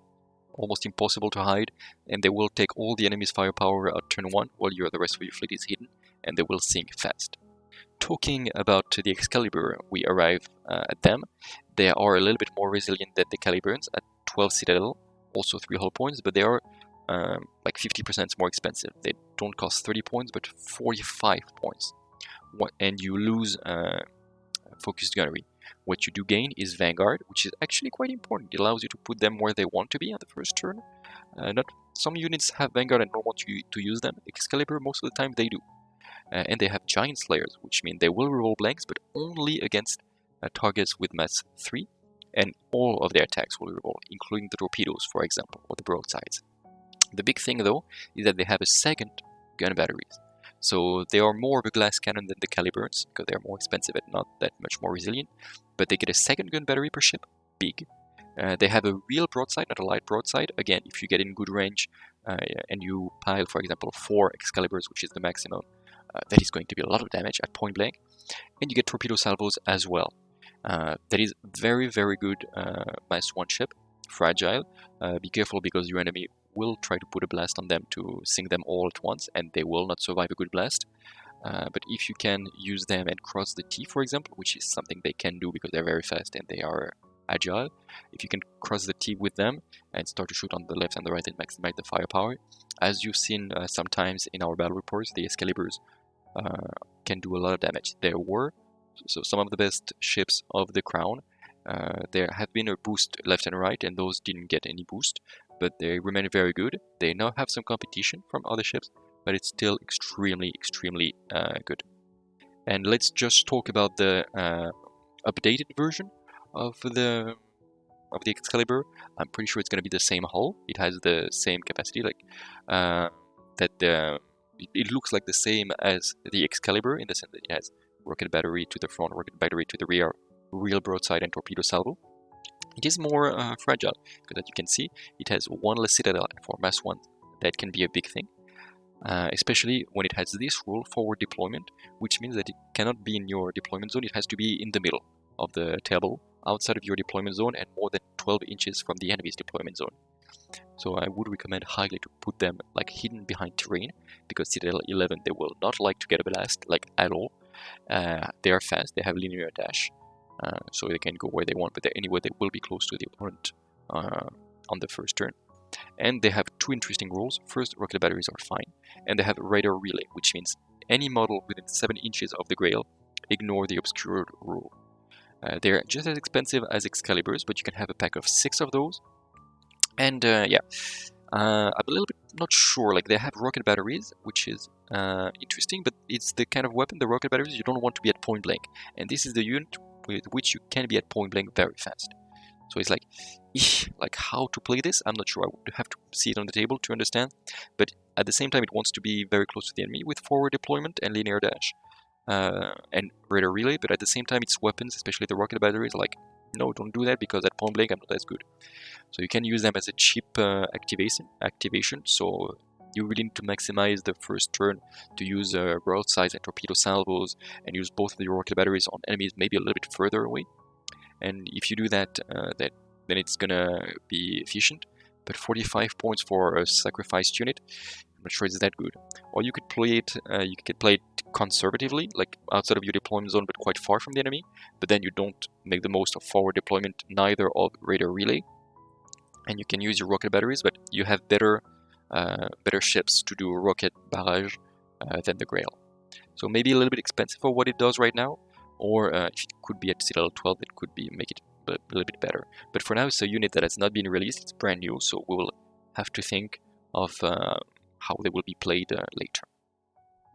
almost impossible to hide, and they will take all the enemy's firepower at turn 1 while the rest of your fleet is hidden, and they will sink fast. Talking about the Excalibur, we arrive at them. They are a little bit more resilient than the Caliburns at 12 Citadel, also 3 hull points, but they are 50% more expensive. They don't cost 30 points, but 45 points. And you lose focused gunnery. What you do gain is Vanguard, which is actually quite important. It allows you to put them where they want to be on the first turn. Not some units have Vanguard and don't want you to use them. Excalibur, most of the time, they do. And they have Giant Slayers, which mean they will reroll blanks, but only against targets with mass 3, and all of their attacks will reroll, including the torpedoes, for example, or the broadsides. The big thing, though, is that they have a second gun batteries. So they are more of a glass cannon than the Caliburns, because they're more expensive and not that much more resilient, but they get a second gun battery per ship, big. They have a real broadside, not a light broadside. Again, if you get in good range and you pile, for example, 4 Excaliburs, which is the maximum, that is going to be a lot of damage at point blank, and you get torpedo salvos as well. That is very, very good mass one ship, fragile. Be careful because your enemy will try to put a blast on them to sink them all at once, and they will not survive a good blast. But if you can use them and cross the T, for example, which is something they can do because they're very fast and they are agile, if you can cross the T with them and start to shoot on the left and the right and maximize the firepower, as you've seen sometimes in our battle reports, the Excaliburs can do a lot of damage. There were some of the best ships of the Crown. There have been a boost left and right, and those didn't get any boost, but they remain very good. They now have some competition from other ships, but it's still extremely, extremely good. And let's just talk about the updated version of the Excalibur. I'm pretty sure it's going to be the same hull. It has the same capacity, like it looks like the same as the Excalibur in the sense that it has rocket battery to the front, rocket battery to the rear, real broadside, and torpedo salvo. It is more fragile because, as you can see, it has one less citadel for mass one. That can be a big thing. Especially when it has this rule, forward deployment, which means that it cannot be in your deployment zone. It has to be in the middle of the table, outside of your deployment zone, and more than 12 inches from the enemy's deployment zone. So I would recommend highly to put them like hidden behind terrain, because Citadel 11, they will not like to get a blast, like at all. They are fast, they have linear dash, so they can go where they want, but anyway, they will be close to the opponent on the first turn. And they have two interesting rules. First, rocket batteries are fine, and they have radar relay, which means any model within 7 inches of the Grail, ignore the obscured rule. They're just as expensive as Excaliburs, but you can have a pack of 6 of those. And I'm a little bit not sure, like they have rocket batteries, which is interesting, but it's the kind of weapon, the rocket batteries, you don't want to be at point blank. And this is the unit with which you can be at point blank very fast. So it's like how to play this, I'm not sure. I would have to see it on the table to understand. But at the same time, it wants to be very close to the enemy with forward deployment and linear dash and radar relay. But at the same time, its weapons, especially the rocket batteries, like, no, don't do that because at point blank, I'm not as good. So you can use them as a cheap activation. So you really need to maximize the first turn to use broadsides and torpedo salvos and use both of the rocket batteries on enemies maybe a little bit further away. And if you do that, then it's gonna be efficient. But 45 points for a sacrificed unit, I'm not sure it's that good. Or you could play it, conservatively, like outside of your deployment zone, but quite far from the enemy. But then you don't make the most of forward deployment, neither of radar relay. And you can use your rocket batteries, but you have better ships to do rocket barrage than the Grail. So maybe a little bit expensive for what it does right now. Or if it could be at Citadel 12, it could make it a little bit better. But for now, it's a unit that has not been released. It's brand new, so we will have to think of how they will be played later.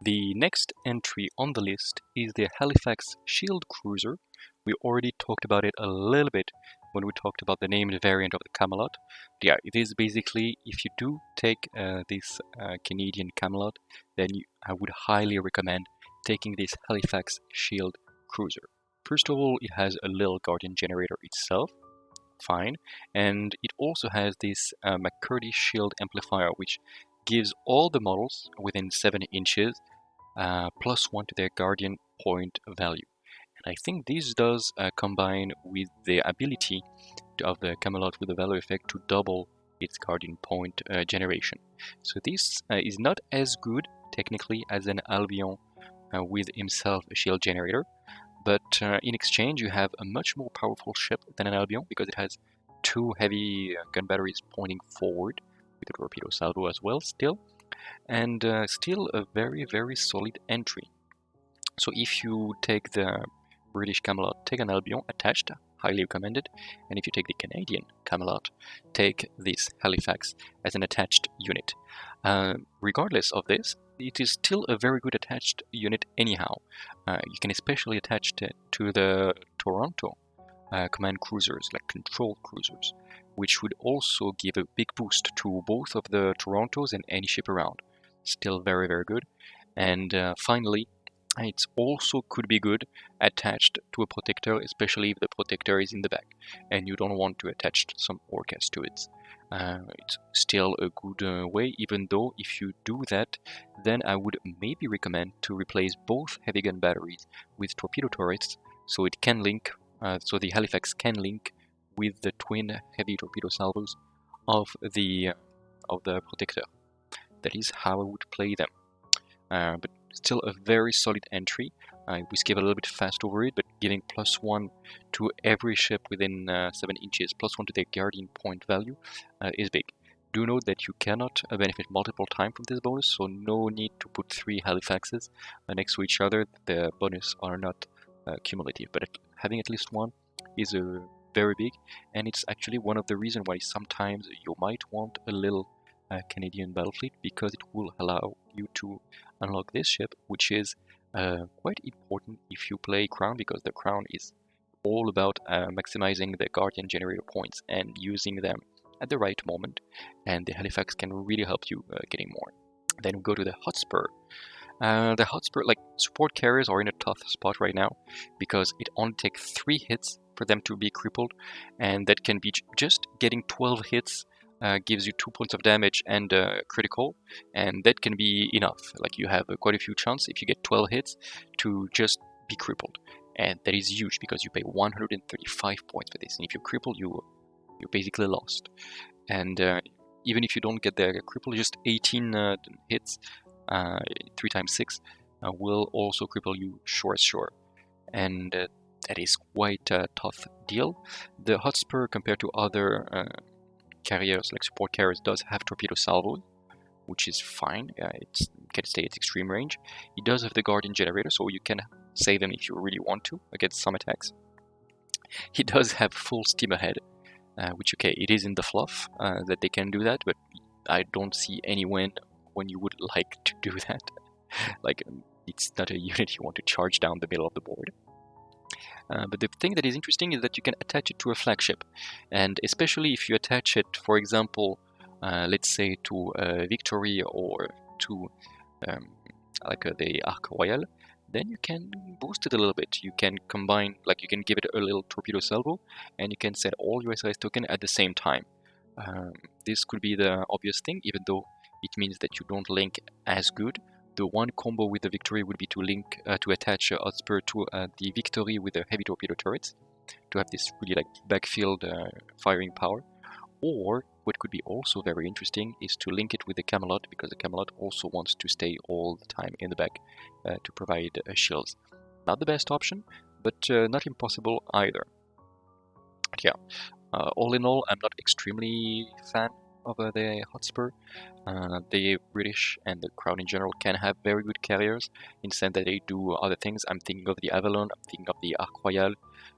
The next entry on the list is the Halifax Shield Cruiser. We already talked about it a little bit when we talked about the named variant of the Camelot. Yeah, it is basically, if you do take this Canadian Camelot, then I would highly recommend taking this Halifax Shield Cruiser. First of all, it has a little Guardian generator itself, fine, and it also has this McCurdy Shield amplifier, which gives all the models within 7 inches +1 to their Guardian point value. And I think this does combine with the ability of the Camelot with the value effect to double its Guardian point generation. So this is not as good technically as an Albion with himself a shield generator, but in exchange you have a much more powerful ship than an Albion because it has 2 heavy gun batteries pointing forward with a torpedo salvo as well still, and still a very, very solid entry. So if you take the British Camelot, take an Albion attached, highly recommended, and if you take the Canadian Camelot, take this Halifax as an attached unit. Regardless of this, it is still a very good attached unit anyhow. You can especially attach it to the Toronto command cruisers, like control cruisers, which would also give a big boost to both of the Torontos and any ship around. Still very, very good. And finally, it also could be good attached to a protector, especially if the protector is in the back and you don't want to attach some orcas to it. It's still a good way, even though if you do that, then I would maybe recommend to replace both heavy gun batteries with torpedo turrets, so it can link, so the Halifax can link with the twin heavy torpedo salvos of the protector. That is how I would play them. But still a very solid entry. We skip a little bit fast over it, but giving +1 to every ship within 7 inches, +1 to their guardian point value is big. Do note that you cannot benefit multiple times from this bonus, so no need to put 3 Halifaxes next to each other. The bonus are not cumulative, but having at least one is very big, and it's actually one of the reasons why sometimes you might want a little Canadian battle fleet, because it will allow you to unlock this ship, which is quite important if you play Crown, because the Crown is all about maximizing the Guardian generator points and using them at the right moment, and the Halifax can really help you getting more. Then we go to the Hotspur. The Hotspur, like, support carriers are in a tough spot right now, because it only takes 3 hits for them to be crippled, and that can be just getting 12 hits gives you 2 points of damage and critical, and that can be enough. Like, you have quite a few chances if you get 12 hits to just be crippled, and that is huge because you pay 135 points for this, and if you're crippled, you're basically lost. And even if you don't get the cripple, just 18 hits, 3 times 6, will also cripple you sure. And that is quite a tough deal. The Hotspur, compared to other carriers, like support carriers, does have torpedo salvo, which is fine. It can stay at extreme range. It does have the Guardian generator, so you can save them if you really want to against some attacks. He does have full steam ahead, which, okay, it is in the fluff that they can do that, but I don't see any when you would like to do that. Like, it's not a unit you want to charge down the middle of the board. But the thing that is interesting is that you can attach it to a flagship, and especially if you attach it, for example, let's say to a Victory or to the Arc Royal, then you can boost it a little bit. You can combine, like, you can give it a little torpedo salvo, and you can set all your SRS token at the same time. This could be the obvious thing, even though it means that you don't link as good. The one combo with the Victory would be to link to attach Hotspur to the Victory with the heavy torpedo turrets to have this really, like, backfield firing power. Or what could be also very interesting is to link it with the Camelot, because the Camelot also wants to stay all the time in the back to provide shields. Not the best option, but not impossible either. But yeah, all in all, I'm not extremely fan of the Hotspur. The British and the Crown in general can have very good carriers in the sense that they do other things. I'm thinking of the Avalon, I'm thinking of the Arc Royal,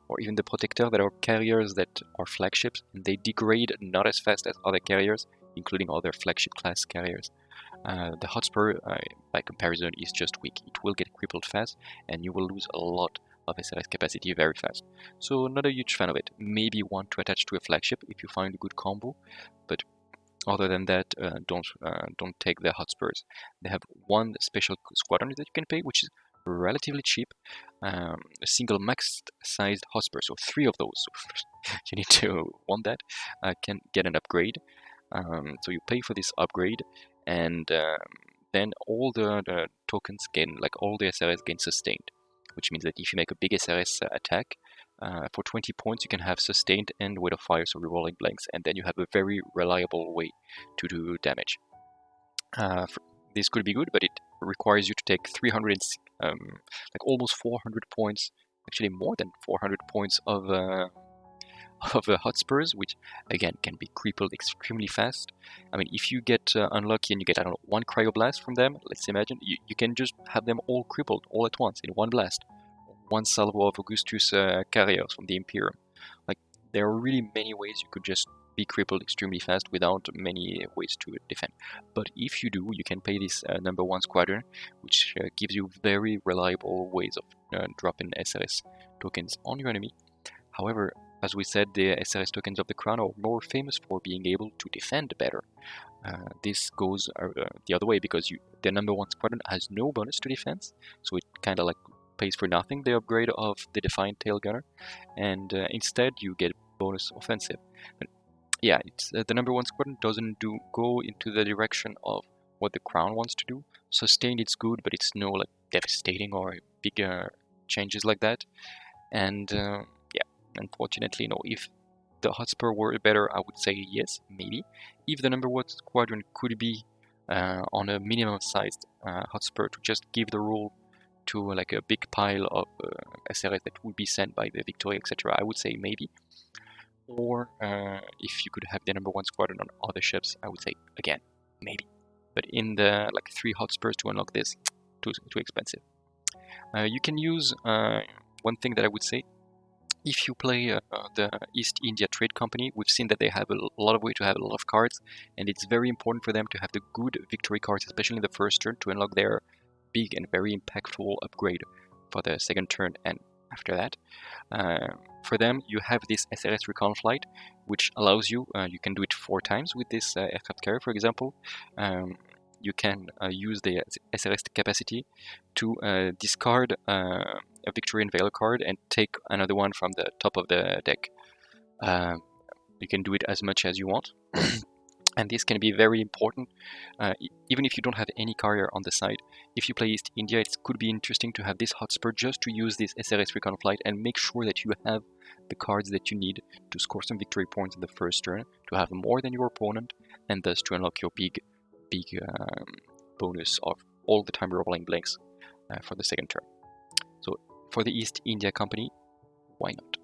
or even the Protector, that are carriers that are flagships, and they degrade not as fast as other carriers, including other flagship class carriers. The Hotspur, by comparison, is just weak. It will get crippled fast, and you will lose a lot of SRS capacity very fast. So not a huge fan of it. Maybe one to attach to a flagship if you find a good combo, but other than that, don't take the Hotspurs. They have one special squadron that you can pay, which is relatively cheap. A single max-sized Hotspur, so 3 of those. You need to want that. Can get an upgrade. So you pay for this upgrade, and then all the tokens gain, like all the SRS gain sustained, which means that if you make a big SRS attack, for 20 points you can have sustained and weight of fire, so rerolling blanks, and then you have a very reliable way to do damage. This could be good, but it requires you to take 300, like almost 400 points, actually more than 400 points of Hotspurs, which again can be crippled extremely fast. I mean, if you get unlucky and you get, I don't know, 1 cryoblast from them, let's imagine, you can just have them all crippled all at once in 1 blast. 1 salvo of Augustus carriers from the Imperium. Like, there are really many ways you could just be crippled extremely fast without many ways to defend. But if you do, you can pay this number 1 squadron, which gives you very reliable ways of dropping SRS tokens on your enemy. However, as we said, the SRS tokens of the Crown are more famous for being able to defend better. This goes the other way, because the number 1 squadron has no bonus to defense, so it kind of like pays for nothing, the upgrade of the Defiant Tail Gunner, and instead you get bonus offensive. yeah, it's the number one squadron doesn't go into the direction of what the crown wants to do. Sustained, it's good, but it's no like devastating or bigger changes like that. And yeah, unfortunately, no. If the Hotspur were better, I would say yes, maybe. If the number one squadron could be on a minimum-sized Hotspur to just give the rule to like a big pile of SRS that would be sent by the Victory, etc., I would say maybe. Or if you could have the number one squadron on other ships, I would say again, maybe. But in the like 3 Hotspurs to unlock this, too expensive. You can use one thing that I would say. If you play the East India Trade Company, we've seen that they have a lot of way to have a lot of cards, and it's very important for them to have the good victory cards, especially in the first turn, to unlock their big and very impactful upgrade for the second turn and after that. For them, you have this SLS Recon Flight, which allows you, you can do it 4 times with this aircraft carrier, for example. You can use the SLS capacity to discard a Victory and Valor card and take another one from the top of the deck. You can do it as much as you want. And this can be very important, even if you don't have any carrier on the side. If you play East India, it could be interesting to have this Hotspur just to use this SRS Recon Flight and make sure that you have the cards that you need to score some victory points in the first turn, to have more than your opponent, and thus to unlock your big bonus of all the time rolling blanks for the second turn. So for the East India Company, why not?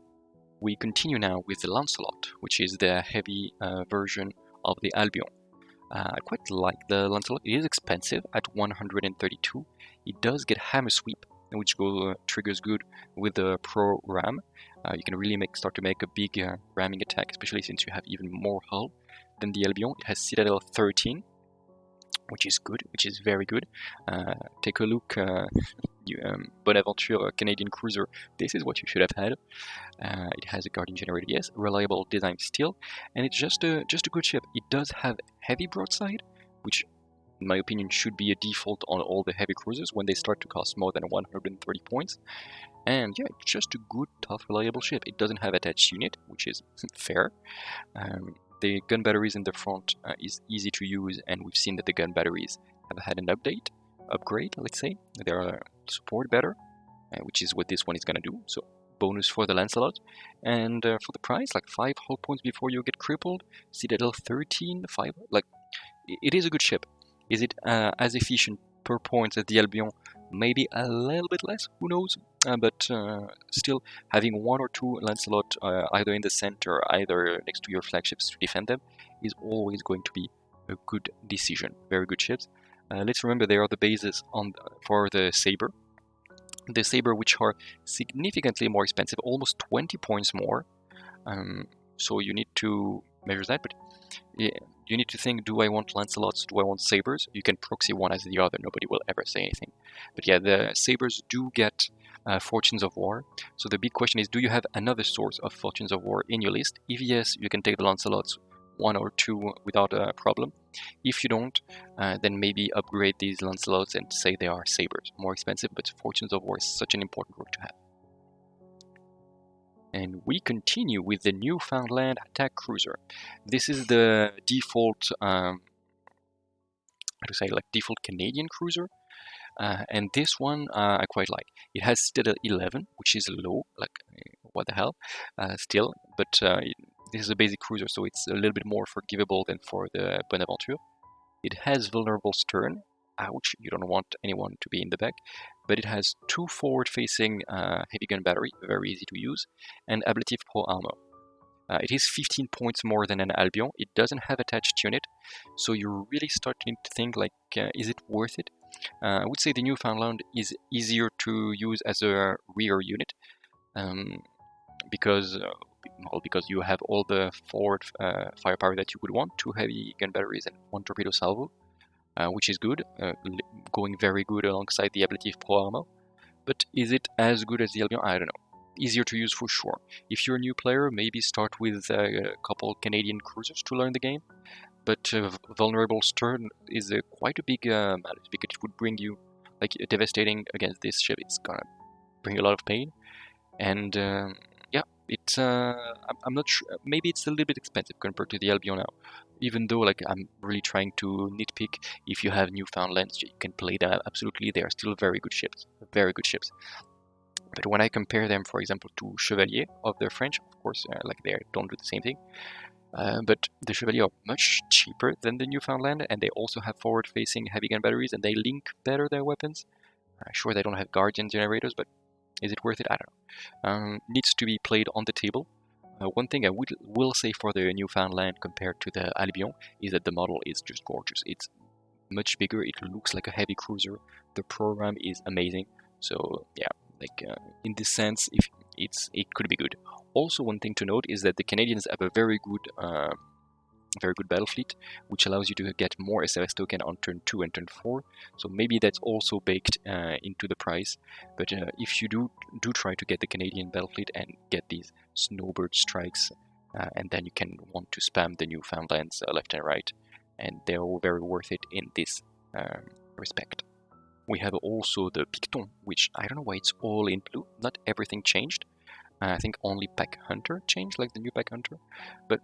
We continue now with the Lancelot, which is the heavy version of the Albion. I quite like the Lancelot. It is expensive at 132. It does get Hammer Sweep, which triggers good with the Pro Ram. You can really start to make a big ramming attack, especially since you have even more hull than the Albion. It has Citadel 13, which is good, which is very good. Take a look, Bonaventure Canadian Cruiser. This is what you should have had. It has a Guardian Generator, yes, reliable design still, and it's just a good ship. It does have heavy broadside, which in my opinion should be a default on all the heavy cruisers when they start to cost more than 130 points. And yeah, it's just a good, tough, reliable ship. It doesn't have attached unit, which is fair. The gun batteries in the front is easy to use, and we've seen that the gun batteries have had an upgrade, let's say. They are support better, which is what this one is going to do. So bonus for the Lancelot. And for the price, like 5 hull points before you get crippled, Citadel 13, 5, like, it is a good ship. Is it as efficient per point as the Albion? Maybe a little bit less, who knows? But still, having 1 or 2 Lancelot either in the center, either next to your flagships to defend them, is always going to be a good decision. Very good ships. Let's remember they are the bases for the Sabre. The Sabre, which are significantly more expensive, almost 20 points more. So you need to measure that, but yeah, you need to think, do I want Lancelots, do I want Sabres? You can proxy one as the other, nobody will ever say anything. But yeah, the Sabres do get Fortunes of War, so the big question is, do you have another source of Fortunes of War in your list? If yes, you can take the Lancelots 1 or 2 without a problem. If you don't, then maybe upgrade these Lancelots and say they are Sabres. More expensive, but Fortunes of War is such an important route to have. And we continue with the Newfoundland Attack Cruiser. This is the default, default Canadian cruiser. And this one I quite like. It has Citadel 11, which is low, like what the hell, still. But this is a basic cruiser, so it's a little bit more forgivable than for the Bonaventure. It has vulnerable stern. Ouch, you don't want anyone to be in the back. But it has 2 forward-facing heavy gun battery, very easy to use, and ablative pro armor. It is 15 points more than an Albion. It doesn't have attached unit, so you're really starting to think like, is it worth it? I would say the Newfoundland is easier to use as a rear unit, because you have all the forward firepower that you would want, 2 heavy gun batteries and 1 torpedo salvo. Which is good, going very good alongside the ablative pro armor. But is it as good as the Albion? I don't know. Easier to use for sure. If you're a new player, maybe start with a couple Canadian cruisers to learn the game. But vulnerable stern is quite a big malus, because it would bring you, like, devastating against this ship. It's gonna bring a lot of pain. And yeah, It's I'm not sure. Maybe it's a little bit expensive compared to the Albion now. Even though like I'm really trying to nitpick, if you have Newfoundlands, you can play them absolutely. They are still very good ships, very good ships. But when I compare them, for example, to Chevalier of the French, of course, like they don't do the same thing. But the Chevalier are much cheaper than the Newfoundland, and they also have forward-facing heavy gun batteries, and they link better their weapons. Sure, they don't have Guardian generators, but is it worth it? I don't know. Needs to be played on the table. One thing I will say for the Newfoundland compared to the Albion is that the model is just gorgeous. It's much bigger. It looks like a heavy cruiser. The program is amazing. So yeah, like in this sense, if it could be good. Also, one thing to note is that the Canadians have a very good battle fleet, which allows you to get more SLS token on turn 2 and turn 4. So maybe that's also baked into the price. But if you do try to get the Canadian battle fleet and get these snowbird strikes, and then you can want to spam the Newfoundlands left and right, and they're all very worth it in this respect. We have also the Picton, which I don't know why it's all in blue. Not everything changed. I think only Pack Hunter changed, like the new Pack Hunter. But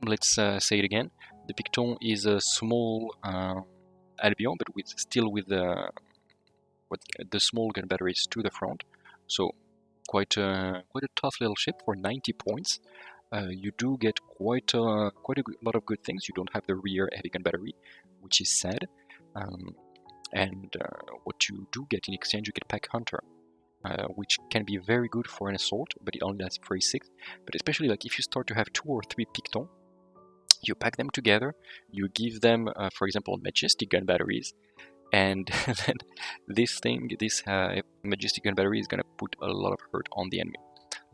let's say it again. The Picton is a small Albion, but still with the small gun batteries to the front. So quite a tough little ship for 90 points. You do get quite a lot of good things. You don't have the rear heavy gun battery, which is sad. And what you do get in exchange, you get Pack Hunter, which can be very good for an assault, but it only lasts for a 6. But especially like if you start to have 2 or 3 Picton, you pack them together, you give them, for example, majestic gun batteries, and then this majestic gun battery is going to put a lot of hurt on the enemy.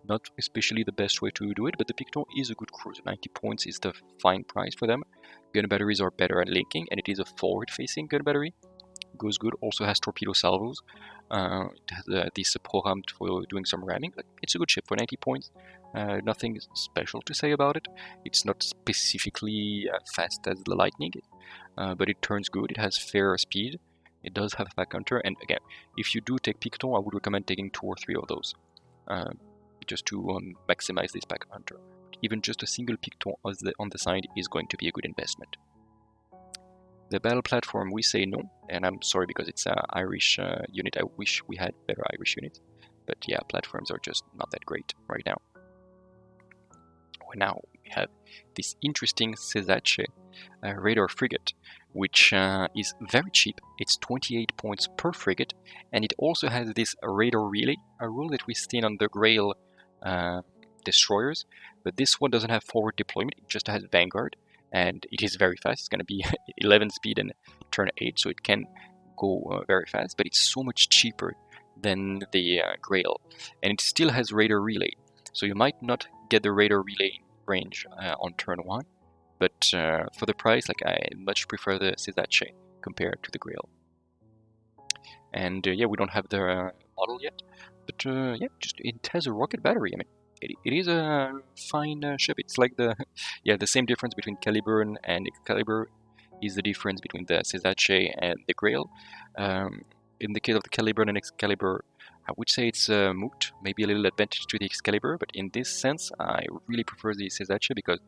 Not especially the best way to do it, but the Picton is a good cruiser. 90 points is the fine price for them. Gun batteries are better at linking, and it is a forward-facing gun battery. Goes good. Also has torpedo salvos. It has this program for doing some ramming. It's a good ship for 90 points. Nothing special to say about it. It's not specifically fast as the Lightning, but it turns good. It has fair speed. It does have a Pack Hunter, and again, if you do take Picton, I would recommend taking 2 or 3 of those, just to maximize this Pack Hunter. Even just a single Picton on the side is going to be a good investment. The battle platform, we say no, and I'm sorry because it's an Irish unit. I wish we had better Irish units, but yeah, platforms are just not that great right now. Now we have this interesting Cesace radar frigate, which is very cheap. It's 28 points per frigate, and it also has this radar relay, a rule that we've seen on the Grail destroyers, but this one doesn't have forward deployment, it just has Vanguard, and it is very fast. It's going to be 11 speed and turn 8, so it can go very fast, but it's so much cheaper than the Grail, and it still has radar relay, so you might not get the radar relay range on turn 1, but for the price, like I much prefer the Cesace compared to the Grail. And yeah, we don't have the model yet, but yeah, just it has a rocket battery. I mean, it is a fine ship. It's like the the same difference between Caliber and Excalibur is the difference between the Cesace and the Grail. In the case of the Caliber and Excalibur, I would say it's moot, maybe a little advantage to the Excalibur, but in this sense, I really prefer the Cesace because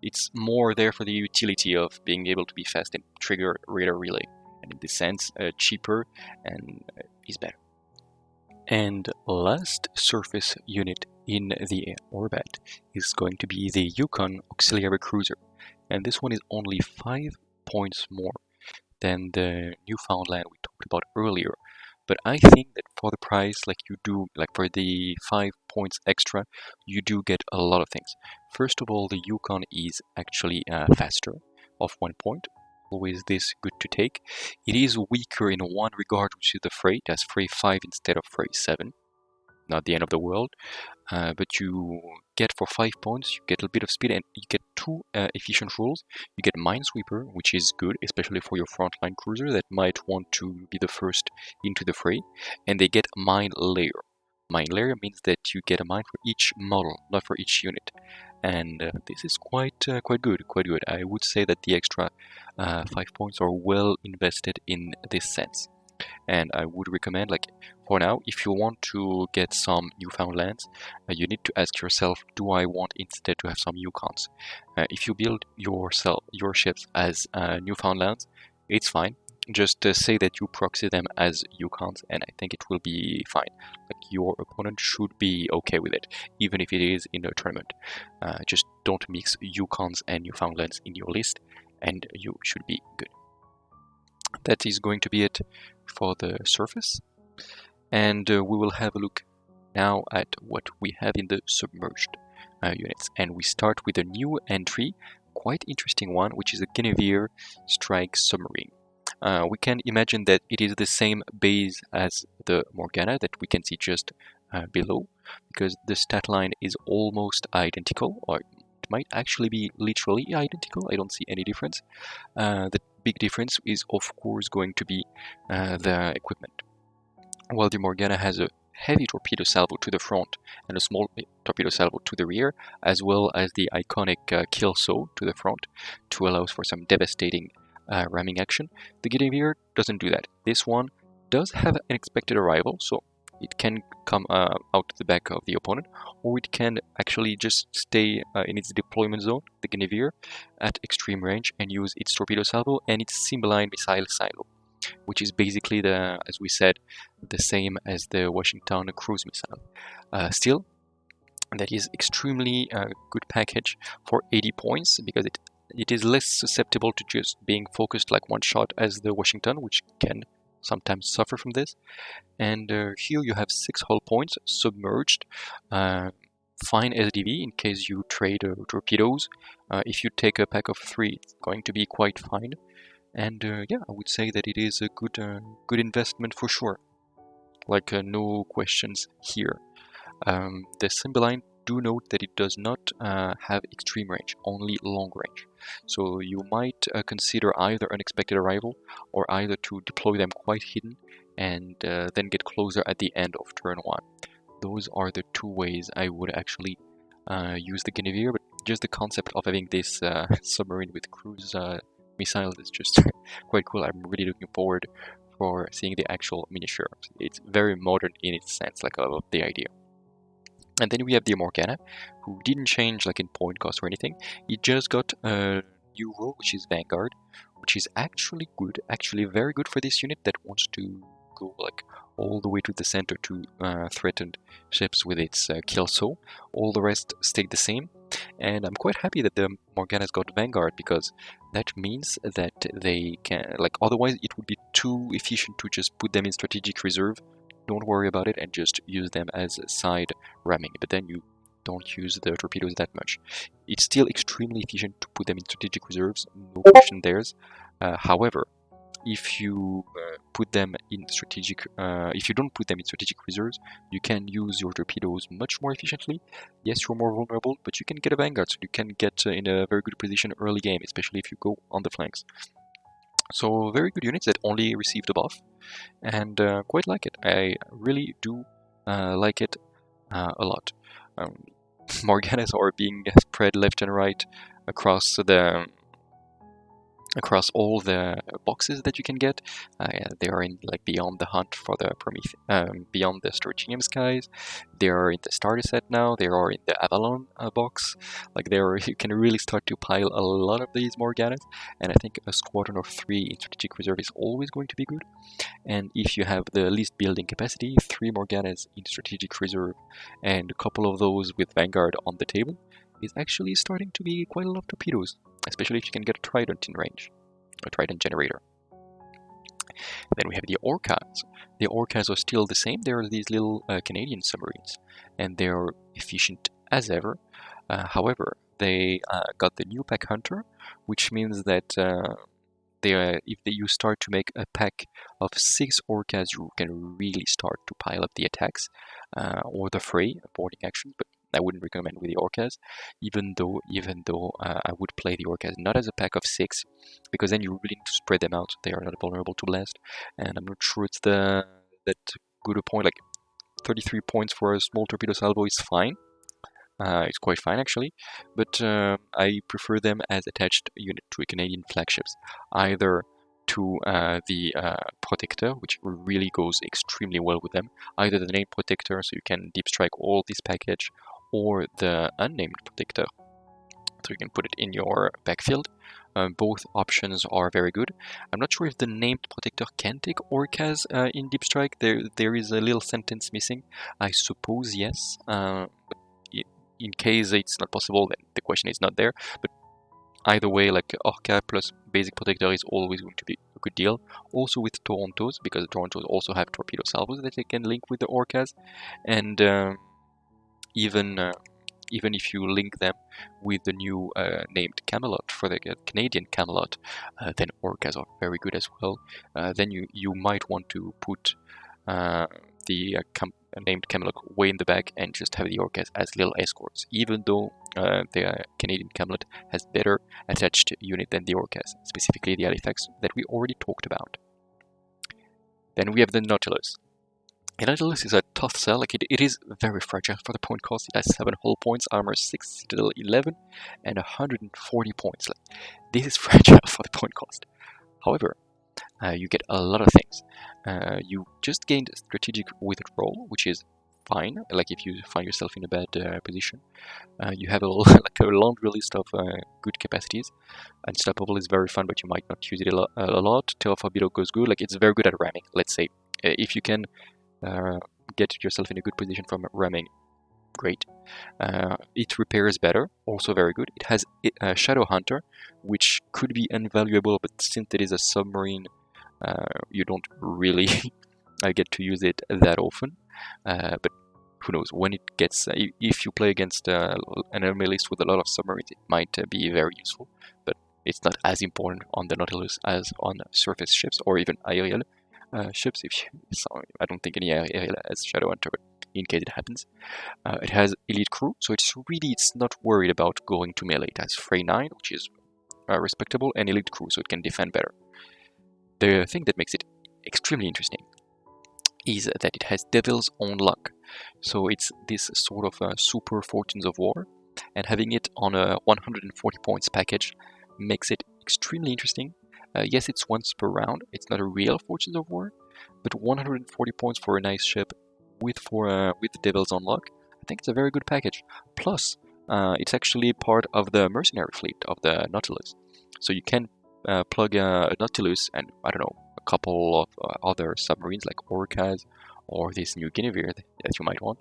it's more there for the utility of being able to be fast and trigger radar relay, and in this sense, cheaper and is better. And last surface unit in the OrBat is going to be the Yukon Auxiliary Cruiser, and this one is only 5 points more than the Newfoundland we talked about earlier. But I think that for the price, like for the 5 points extra, you do get a lot of things. First of all, the Yukon is actually faster of 1 point. Always this good to take. It is weaker in one regard, which is the freight. It has freight 5 instead of freight 7. Not the end of the world. But you get for 5 points, you get a bit of speed, and you get 2 efficient rules. You get Minesweeper, which is good, especially for your frontline cruiser that might want to be the first into the fray, and they get Mine Layer. Mine Layer means that you get a mine for each model, not for each unit, and this is quite good. I would say that the extra 5 points are well invested in this sense. And I would recommend, like, for now, if you want to get some Newfoundlands, you need to ask yourself, do I want instead to have some Yukons? If you build your ships as Newfoundlands, it's fine. Just say that you proxy them as Yukons, and I think it will be fine. Like, your opponent should be okay with it, even if it is in a tournament. Just don't mix Yukons and Newfoundlands in your list, and you should be good. That is going to be it for the surface, and we will have a look now at what we have in the submerged units. And we start with a new entry, quite interesting one, which is a Guinevere Strike Submarine. We can imagine that it is the same base as the Morgana that we can see just below, because the stat line is almost identical, or it might actually be literally identical. I don't see any difference. The big difference is, of course, going to be the equipment. While the Morgana has a heavy torpedo salvo to the front and a small torpedo salvo to the rear, as well as the iconic kill saw to the front to allow for some devastating ramming action, the Guinevere doesn't do that. This one does have an expected arrival, so it can come out the back of the opponent, or it can actually just stay in its deployment zone, the Guinevere, at extreme range and use its torpedo salvo and its Cymbeline missile silo, which is basically, as we said, the same as the Washington cruise missile. Still, that is extremely good package for 80 points, because it is less susceptible to just being focused like one shot as the Washington, which can sometimes suffer from this. And here you have 6 hull points, submerged, fine SDV in case you trade torpedoes. If you take a pack of 3, it's going to be quite fine. And yeah, I would say that it is a good investment for sure. Like, no questions here. The Cymbeline, do note that it does not have extreme range, only long range. So you might consider either unexpected arrival, or either to deploy them quite hidden and then get closer at the end of turn 1. Those are the 2 ways I would actually use the Guinevere, but just the concept of having this submarine with cruise missiles is just quite cool. I'm really looking forward for seeing the actual miniature. It's very modern in its sense, like I love the idea. And then we have the Morgana, who didn't change like in point cost or anything. It just got a new role, which is Vanguard, which is actually good, actually very good for this unit that wants to go like all the way to the center to threaten ships with its kill saw. All the rest stayed the same. And I'm quite happy that the Morgana's got Vanguard, because that means that they can, like, otherwise it would be too efficient to just put them in strategic reserve, don't worry about it, and just use them as side ramming, but then you don't use the torpedoes that much. It's still extremely efficient to put them in strategic reserves, no question there. However, if you put them in strategic, if you don't put them in strategic reserves, you can use your torpedoes much more efficiently. Yes, you're more vulnerable, but you can get a Vanguard, so you can get in a very good position early game, especially if you go on the flanks. So very good units that only received a buff, and quite like it. I really do like it a lot. Morganas are being spread left and right across all the boxes that you can get. They are in like Beyond the Hunt for the Beyond the Stratinium Skies. They are in the starter set now. They are in the Avalon box. Like, you can really start to pile a lot of these Morganas, and I think a squadron of 3 in strategic reserve is always going to be good. And if you have the least building capacity, 3 Morganas in strategic reserve and a couple of those with Vanguard on the table is actually starting to be quite a lot of torpedoes, especially if you can get a Trident in range, a Trident generator. Then we have the Orcas. The Orcas are still the same. They are these little Canadian submarines, and they're efficient as ever. However, they got the new Pack Hunter, which means that you start to make a pack of 6 Orcas, you can really start to pile up the attacks or the fray, boarding actions, but I wouldn't recommend with the Orcas, even though I would play the Orcas not as a pack of 6, because then you really need to spread them out. They are not vulnerable to blast, and I'm not sure it's that good a point. Like, 33 points for a small torpedo salvo is fine. It's quite fine actually, but I prefer them as attached unit to a Canadian flagships, either to the Protector, which really goes extremely well with them. Either the Named Protector, so you can deep strike all this package, or the Unnamed Protector, so you can put it in your backfield. Both options are very good. I'm not sure if the Named Protector can take Orcas in Deep Strike. There is a little sentence missing. I suppose yes. In case it's not possible, then the question is not there. But either way, like Orca plus Basic Protector is always going to be a good deal. Also with Torontos, because the Torontos also have Torpedo Salvos that they can link with the Orcas. And even if you link them with the new named Camelot for the Canadian Camelot, then Orcas are very good as well. Then you might want to put the named Camelot way in the back and just have the Orcas as little escorts, even though the Canadian Camelot has better attached unit than the Orcas, specifically the Halifax that we already talked about. Then we have the Nautilus. The Nautilus is a tough sell, like it is very fragile for the point cost. It has 7 hull points, armor 6, citadel 11, and 140 points. Like, this is fragile for the point cost. However, you get a lot of things. You just gained strategic withdrawal, which is fine, like if you find yourself in a bad position. You have like a laundry list of good capacities. Unstoppable is very fun, but you might not use it a lot. Terraforbido goes good, like it's very good at ramming, let's say. If you can get yourself in a good position from ramming, great. It repairs better, also very good. It has Shadow Hunter, which could be invaluable, but since it is a submarine, you don't really get to use it that often. But who knows, when it gets, if you play against an enemy list with a lot of submarines, it might be very useful, but it's not as important on the Nautilus as on surface ships or even aerial ships. I don't think any aerial has Shadow Hunter, but in case it happens. It has Elite Crew, so it's not worried about going to melee. It has Frey 9, which is respectable, and Elite Crew, so it can defend better. The thing that makes it extremely interesting is that it has Devil's Own Luck. So it's this sort of super Fortunes of War, and having it on a 140 points package makes it extremely interesting. Yes, it's once per round, it's not a real Fortunes of War, but 140 points for a nice ship with Devil's Own Luck, I think it's a very good package. Plus, it's actually part of the mercenary fleet of the Nautilus. So you can plug a Nautilus and, I don't know, a couple of other submarines like Orcas or this new Guinevere that you might want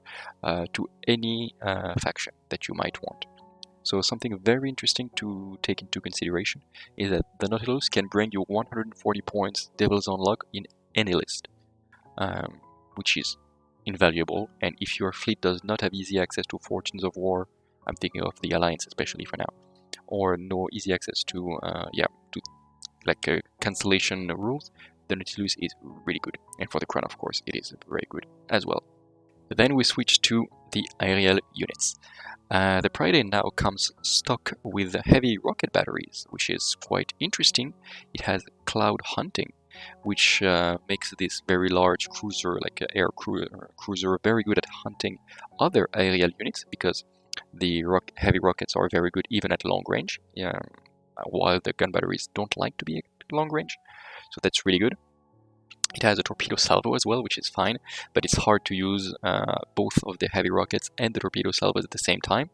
to any faction that you might want. So something very interesting to take into consideration is that the Nautilus can bring you 140 points Devil's Own Luck in any list, which is invaluable. And if your fleet does not have easy access to Fortunes of War, I'm thinking of the Alliance especially for now, or no easy access to cancellation rules, the Nautilus is really good. And for the Crown, of course, it is very good as well. Then we switch to the aerial units. The Pride now comes stock with heavy rocket batteries, which is quite interesting. It has Cloud Hunting, which makes this very large cruiser, like an air cruiser, very good at hunting other aerial units, because the heavy rockets are very good even at long range, while the gun batteries don't like to be at long range. So that's really good. It has a torpedo salvo as well, which is fine, but it's hard to use both of the heavy rockets and the torpedo salvos at the same time.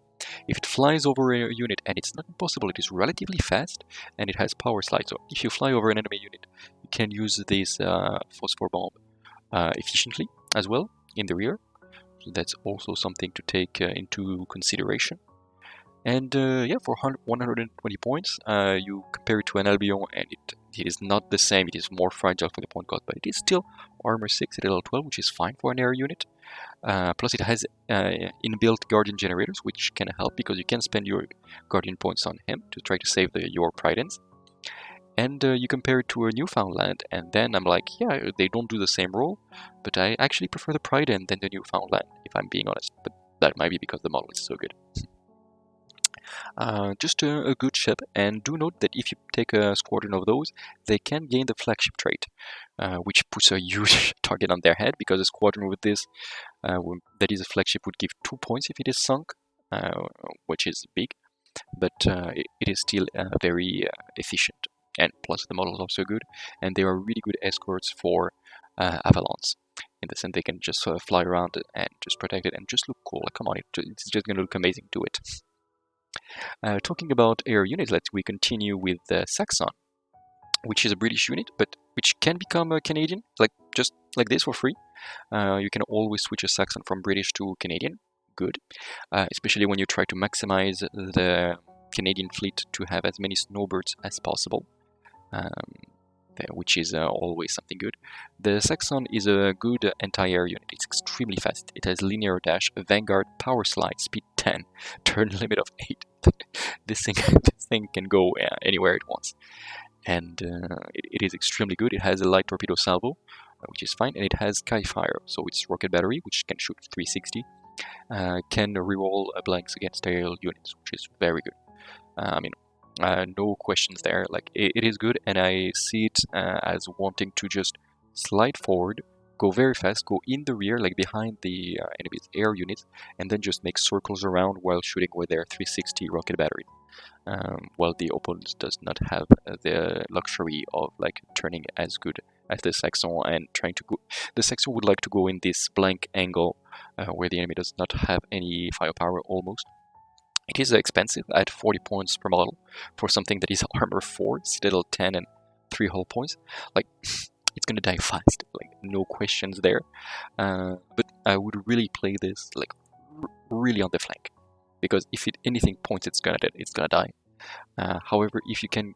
If it flies over a unit, and it's not impossible, it is relatively fast, and it has power slide. So if you fly over an enemy unit, you can use this phosphor bomb efficiently as well in the rear. So that's also something to take into consideration. And for 120 points, you compare it to an Albion, and it is not the same. It is more fragile for the point cost, but it is still armor 6 at level 12, which is fine for an air unit. Plus, it has inbuilt Guardian generators, which can help because you can spend your Guardian points on him to try to save your Pridens. And you compare it to a Newfoundland, and then I'm like, yeah, they don't do the same role, but I actually prefer the Priden than the Newfoundland, if I'm being honest. But that might be because the model is so good. Just a good ship, and do note that if you take a squadron of those, they can gain the flagship trait, which puts a huge target on their head, because a squadron with this, that is a flagship, would give 2 points if it is sunk, which is big, but it is still very efficient. and plus the models are also good, and they are really good escorts for Avalons. In the sense they can just sort of fly around and just protect it and just look cool. Like, come on, it's just gonna look amazing to it. Talking about air units, we continue with the Saxon, which is a British unit, but which can become a Canadian, like just like this for free. You can always switch a Saxon from British to Canadian. Good, especially when you try to maximize the Canadian fleet to have as many snowbirds as possible, which is always something good. The Saxon is a good anti-air unit. It's extremely fast. It has linear dash, vanguard, power slide, speed 10, turn limit of 8. this thing can go anywhere it wants. And it is extremely good. It has a light torpedo salvo, which is fine, and it has Skyfire, so it's rocket battery, which can shoot 360, can reroll blanks against aerial units, which is very good. No questions there. Like, it is good, and I see it as wanting to just slide forward, go very fast, go in the rear, like behind the enemy's air units, and then just make circles around while shooting with their 360 rocket battery. While the opponent does not have the luxury of like turning as good as the Saxon and trying to go. The Saxon would like to go in this blank angle where the enemy does not have any firepower almost. It is expensive at 40 points per model for something that is armor 4, Citadel 10, and 3 hull points. Like, it's gonna die fast, like no questions there. But I would really play this like really on the flank, because if anything points, it's gonna die. However, if you can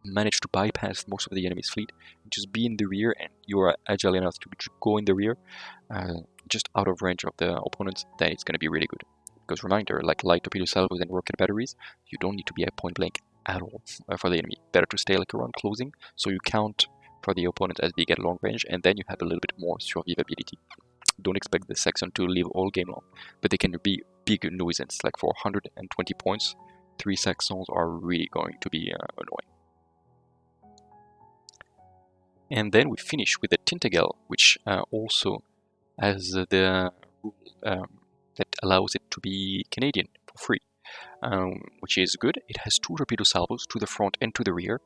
manage to bypass most of the enemy's fleet, just be in the rear, and you are agile enough to go in the rear, just out of range of the opponents, then it's gonna be really good. Because reminder, like light torpedo salvos and rocket batteries, you don't need to be at point blank at all for the enemy. Better to stay like around closing, so you count for the opponent as big at long range, and then you have a little bit more survivability. Don't expect the Saxon to live all game long, but they can be big nuisance. Like for 120 points, 3 Saxons are really going to be annoying. And then we finish with the Tintagel, which also has the rule that allows it to be Canadian for free, which is good. It has 2 torpedo salvos to the front and to the rear.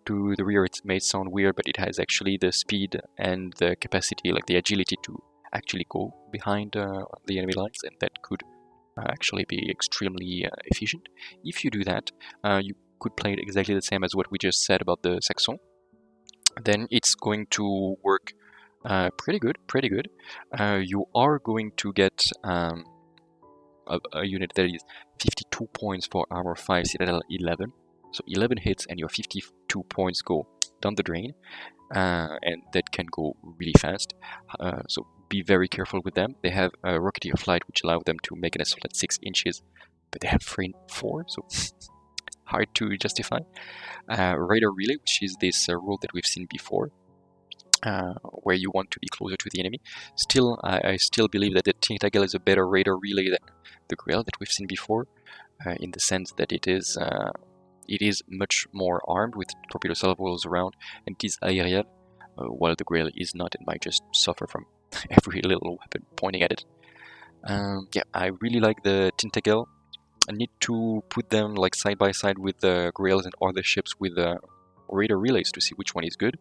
To the rear, it may sound weird, but it has actually the speed and the capacity, like the agility to actually go behind the enemy lines, and that could actually be extremely efficient. If you do that, you could play it exactly the same as what we just said about the Saxon. Then it's going to work pretty good. You are going to get a unit that is 52 points for armor 5, Citadel 11. So 11 hits and your 52 points go down the drain, and that can go really fast. So be very careful with them. They have a Rocketeer flight, which allows them to make an assault at 6 inches, but they have 4, so hard to justify. Radar relay, which is this rule that we've seen before, where you want to be closer to the enemy. Still, I still believe that the Tintagel is a better radar relay than the Grail that we've seen before, in the sense that it is much more armed with torpedo salvos around, and it is aerial, while the Grail is not and might just suffer from every little weapon pointing at it. Yeah, I really like the Tintagel. I need to put them like side by side with the Grails and other ships with radar relays to see which one is good,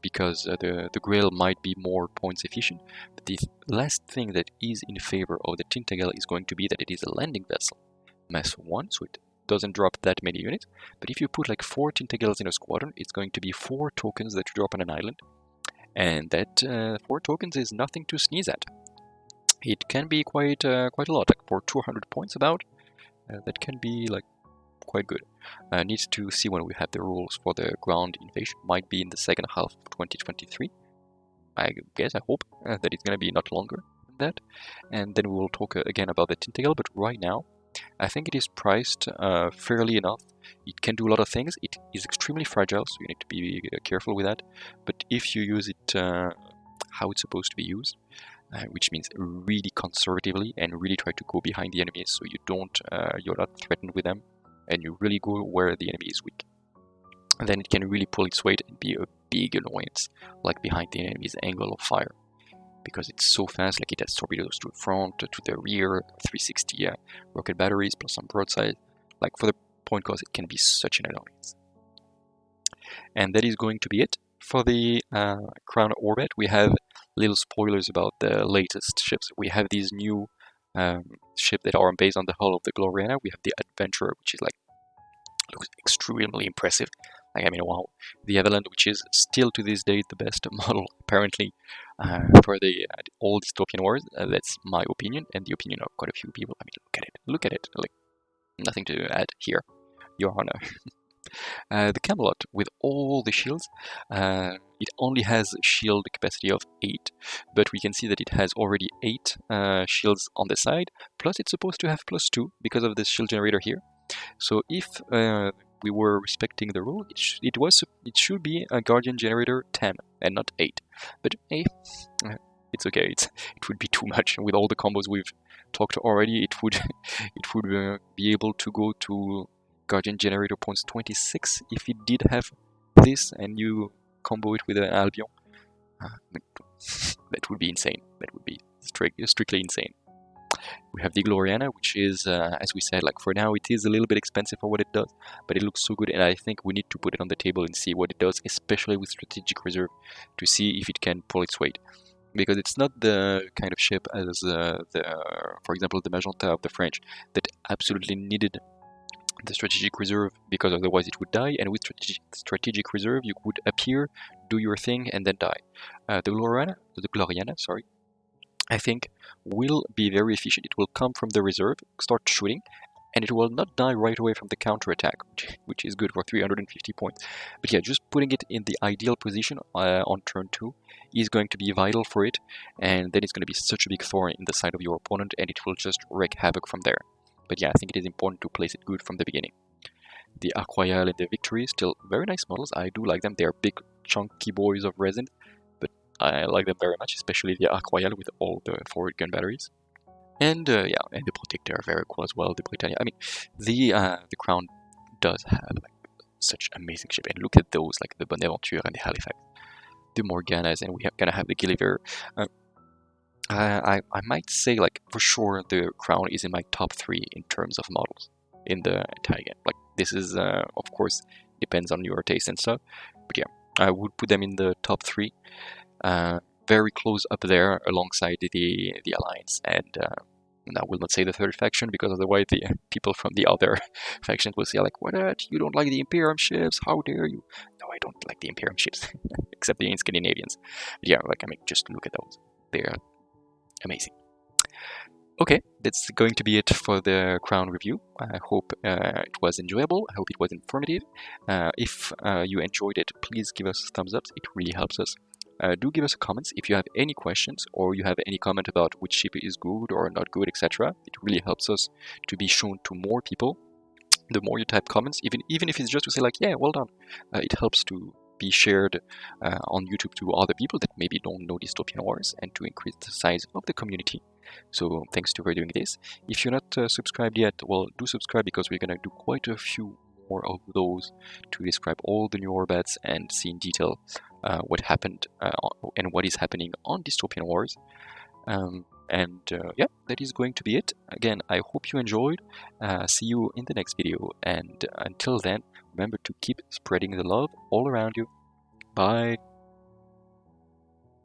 because the Grail might be more points efficient. But the last thing that is in favor of the Tintagel is going to be that it is a landing vessel, mass 1, so it doesn't drop that many units. But if you put like 4 Tintagels in a squadron, it's going to be 4 tokens that you drop on an island, and that 4 tokens is nothing to sneeze at. It can be quite a lot, like for 200 points about. That can be like quite good. Need to see when we have the rules for the ground invasion. Might be in the second half of 2023. I guess, I hope that it's gonna be not longer than that. And then we will talk again about the Tintagel. But right now, I think it is priced fairly enough. It can do a lot of things. It is extremely fragile, so you need to be careful with that. But if you use it how it's supposed to be used, which means really conservatively and really try to go behind the enemies, so you're not threatened with them, and you really go where the enemy is weak. And then it can really pull its weight and be a big annoyance, like behind the enemy's angle of fire, because it's so fast. Like, it has torpedoes to the front, to the rear, 360 rocket batteries plus some broadside. Like, for the point cost, it can be such an annoyance. And that is going to be it for the Crown OrBat. We have little spoilers about the latest ships. We have these new ships that are based on the hull of the Gloriana. We have the Adventurer, which is like looks extremely impressive. Like, I mean, wow. The Avalanche, which is still to this day the best model, apparently, for the old Dystopian wars. That's my opinion, and the opinion of quite a few people. I mean, look at it. Like, nothing to add here, Your Honor. The Camelot, with all the shields, it only has shield capacity of 8, but we can see that it has already 8 shields on the side, plus it's supposed to have +2 because of this shield generator here. So if we were respecting the rule, it should be a Guardian Generator 10 and not 8. But hey, it's okay. It would be too much with all the combos we've talked already. It would be able to go to Guardian Generator points 26 if it did have this, and you combo it with an Albion. That would be insane. That would be strictly insane. We have the Gloriana, which is, as we said, like for now it is a little bit expensive for what it does, but it looks so good, and I think we need to put it on the table and see what it does, especially with Strategic Reserve, to see if it can pull its weight. Because it's not the kind of ship as, for example, the Magenta of the French, that absolutely needed the Strategic Reserve because otherwise it would die, and with Strategic Reserve you would appear, do your thing, and then die. The Gloriana, sorry, I think will be very efficient. It will come from the reserve, start shooting, and it will not die right away from the counter-attack, which is good for 350 points. But yeah, just putting it in the ideal position on turn 2 is going to be vital for it, and then it's going to be such a big thorn in the side of your opponent, and it will just wreak havoc from there. But yeah, I think it is important to place it good from the beginning. The Arc Royal and the Victory, still very nice models. I do like them. They are big, chunky boys of resin, but I like them very much, especially the Arc Royal with all the forward gun batteries. And yeah, and the Protector are very cool as well. The Britannia. I mean, the Crown does have like such amazing ship, and look at those, like the Bonaventure and the Halifax, the Morganas, and we are gonna have the Gulliver. I might say, like, for sure the Crown is in my top 3 in terms of models in the entire game. Like, this is of course depends on your taste and stuff, but yeah, I would put them in the top 3, very close up there alongside the Alliance, and I will not say the third faction because otherwise the people from the other factions will say like, what, you don't like the Imperium ships, how dare you? No, I don't like the Imperium ships, except the Scandinavians. But yeah, like, I mean, just look at those, they're amazing. Okay, that's going to be it for the Crown review. I hope it was enjoyable. I hope it was informative. If you enjoyed it, please give us thumbs up. It really helps us. Do give us comments if you have any questions or you have any comment about which ship is good or not good, etc. It really helps us to be shown to more people. The more you type comments, even if it's just to say like, yeah, well done, it helps to be shared on YouTube to other people that maybe don't know Dystopian Wars, and to increase the size of the community. So thanks to for doing this. If you're not subscribed yet, well, do subscribe, because we're gonna do quite a few more of those to describe all the new OrBats and see in detail what happened and what is happening on Dystopian Wars. Yeah, that is going to be it. Again, I hope you enjoyed. See you in the next video, and until then, remember to keep spreading the love all around you. Bye!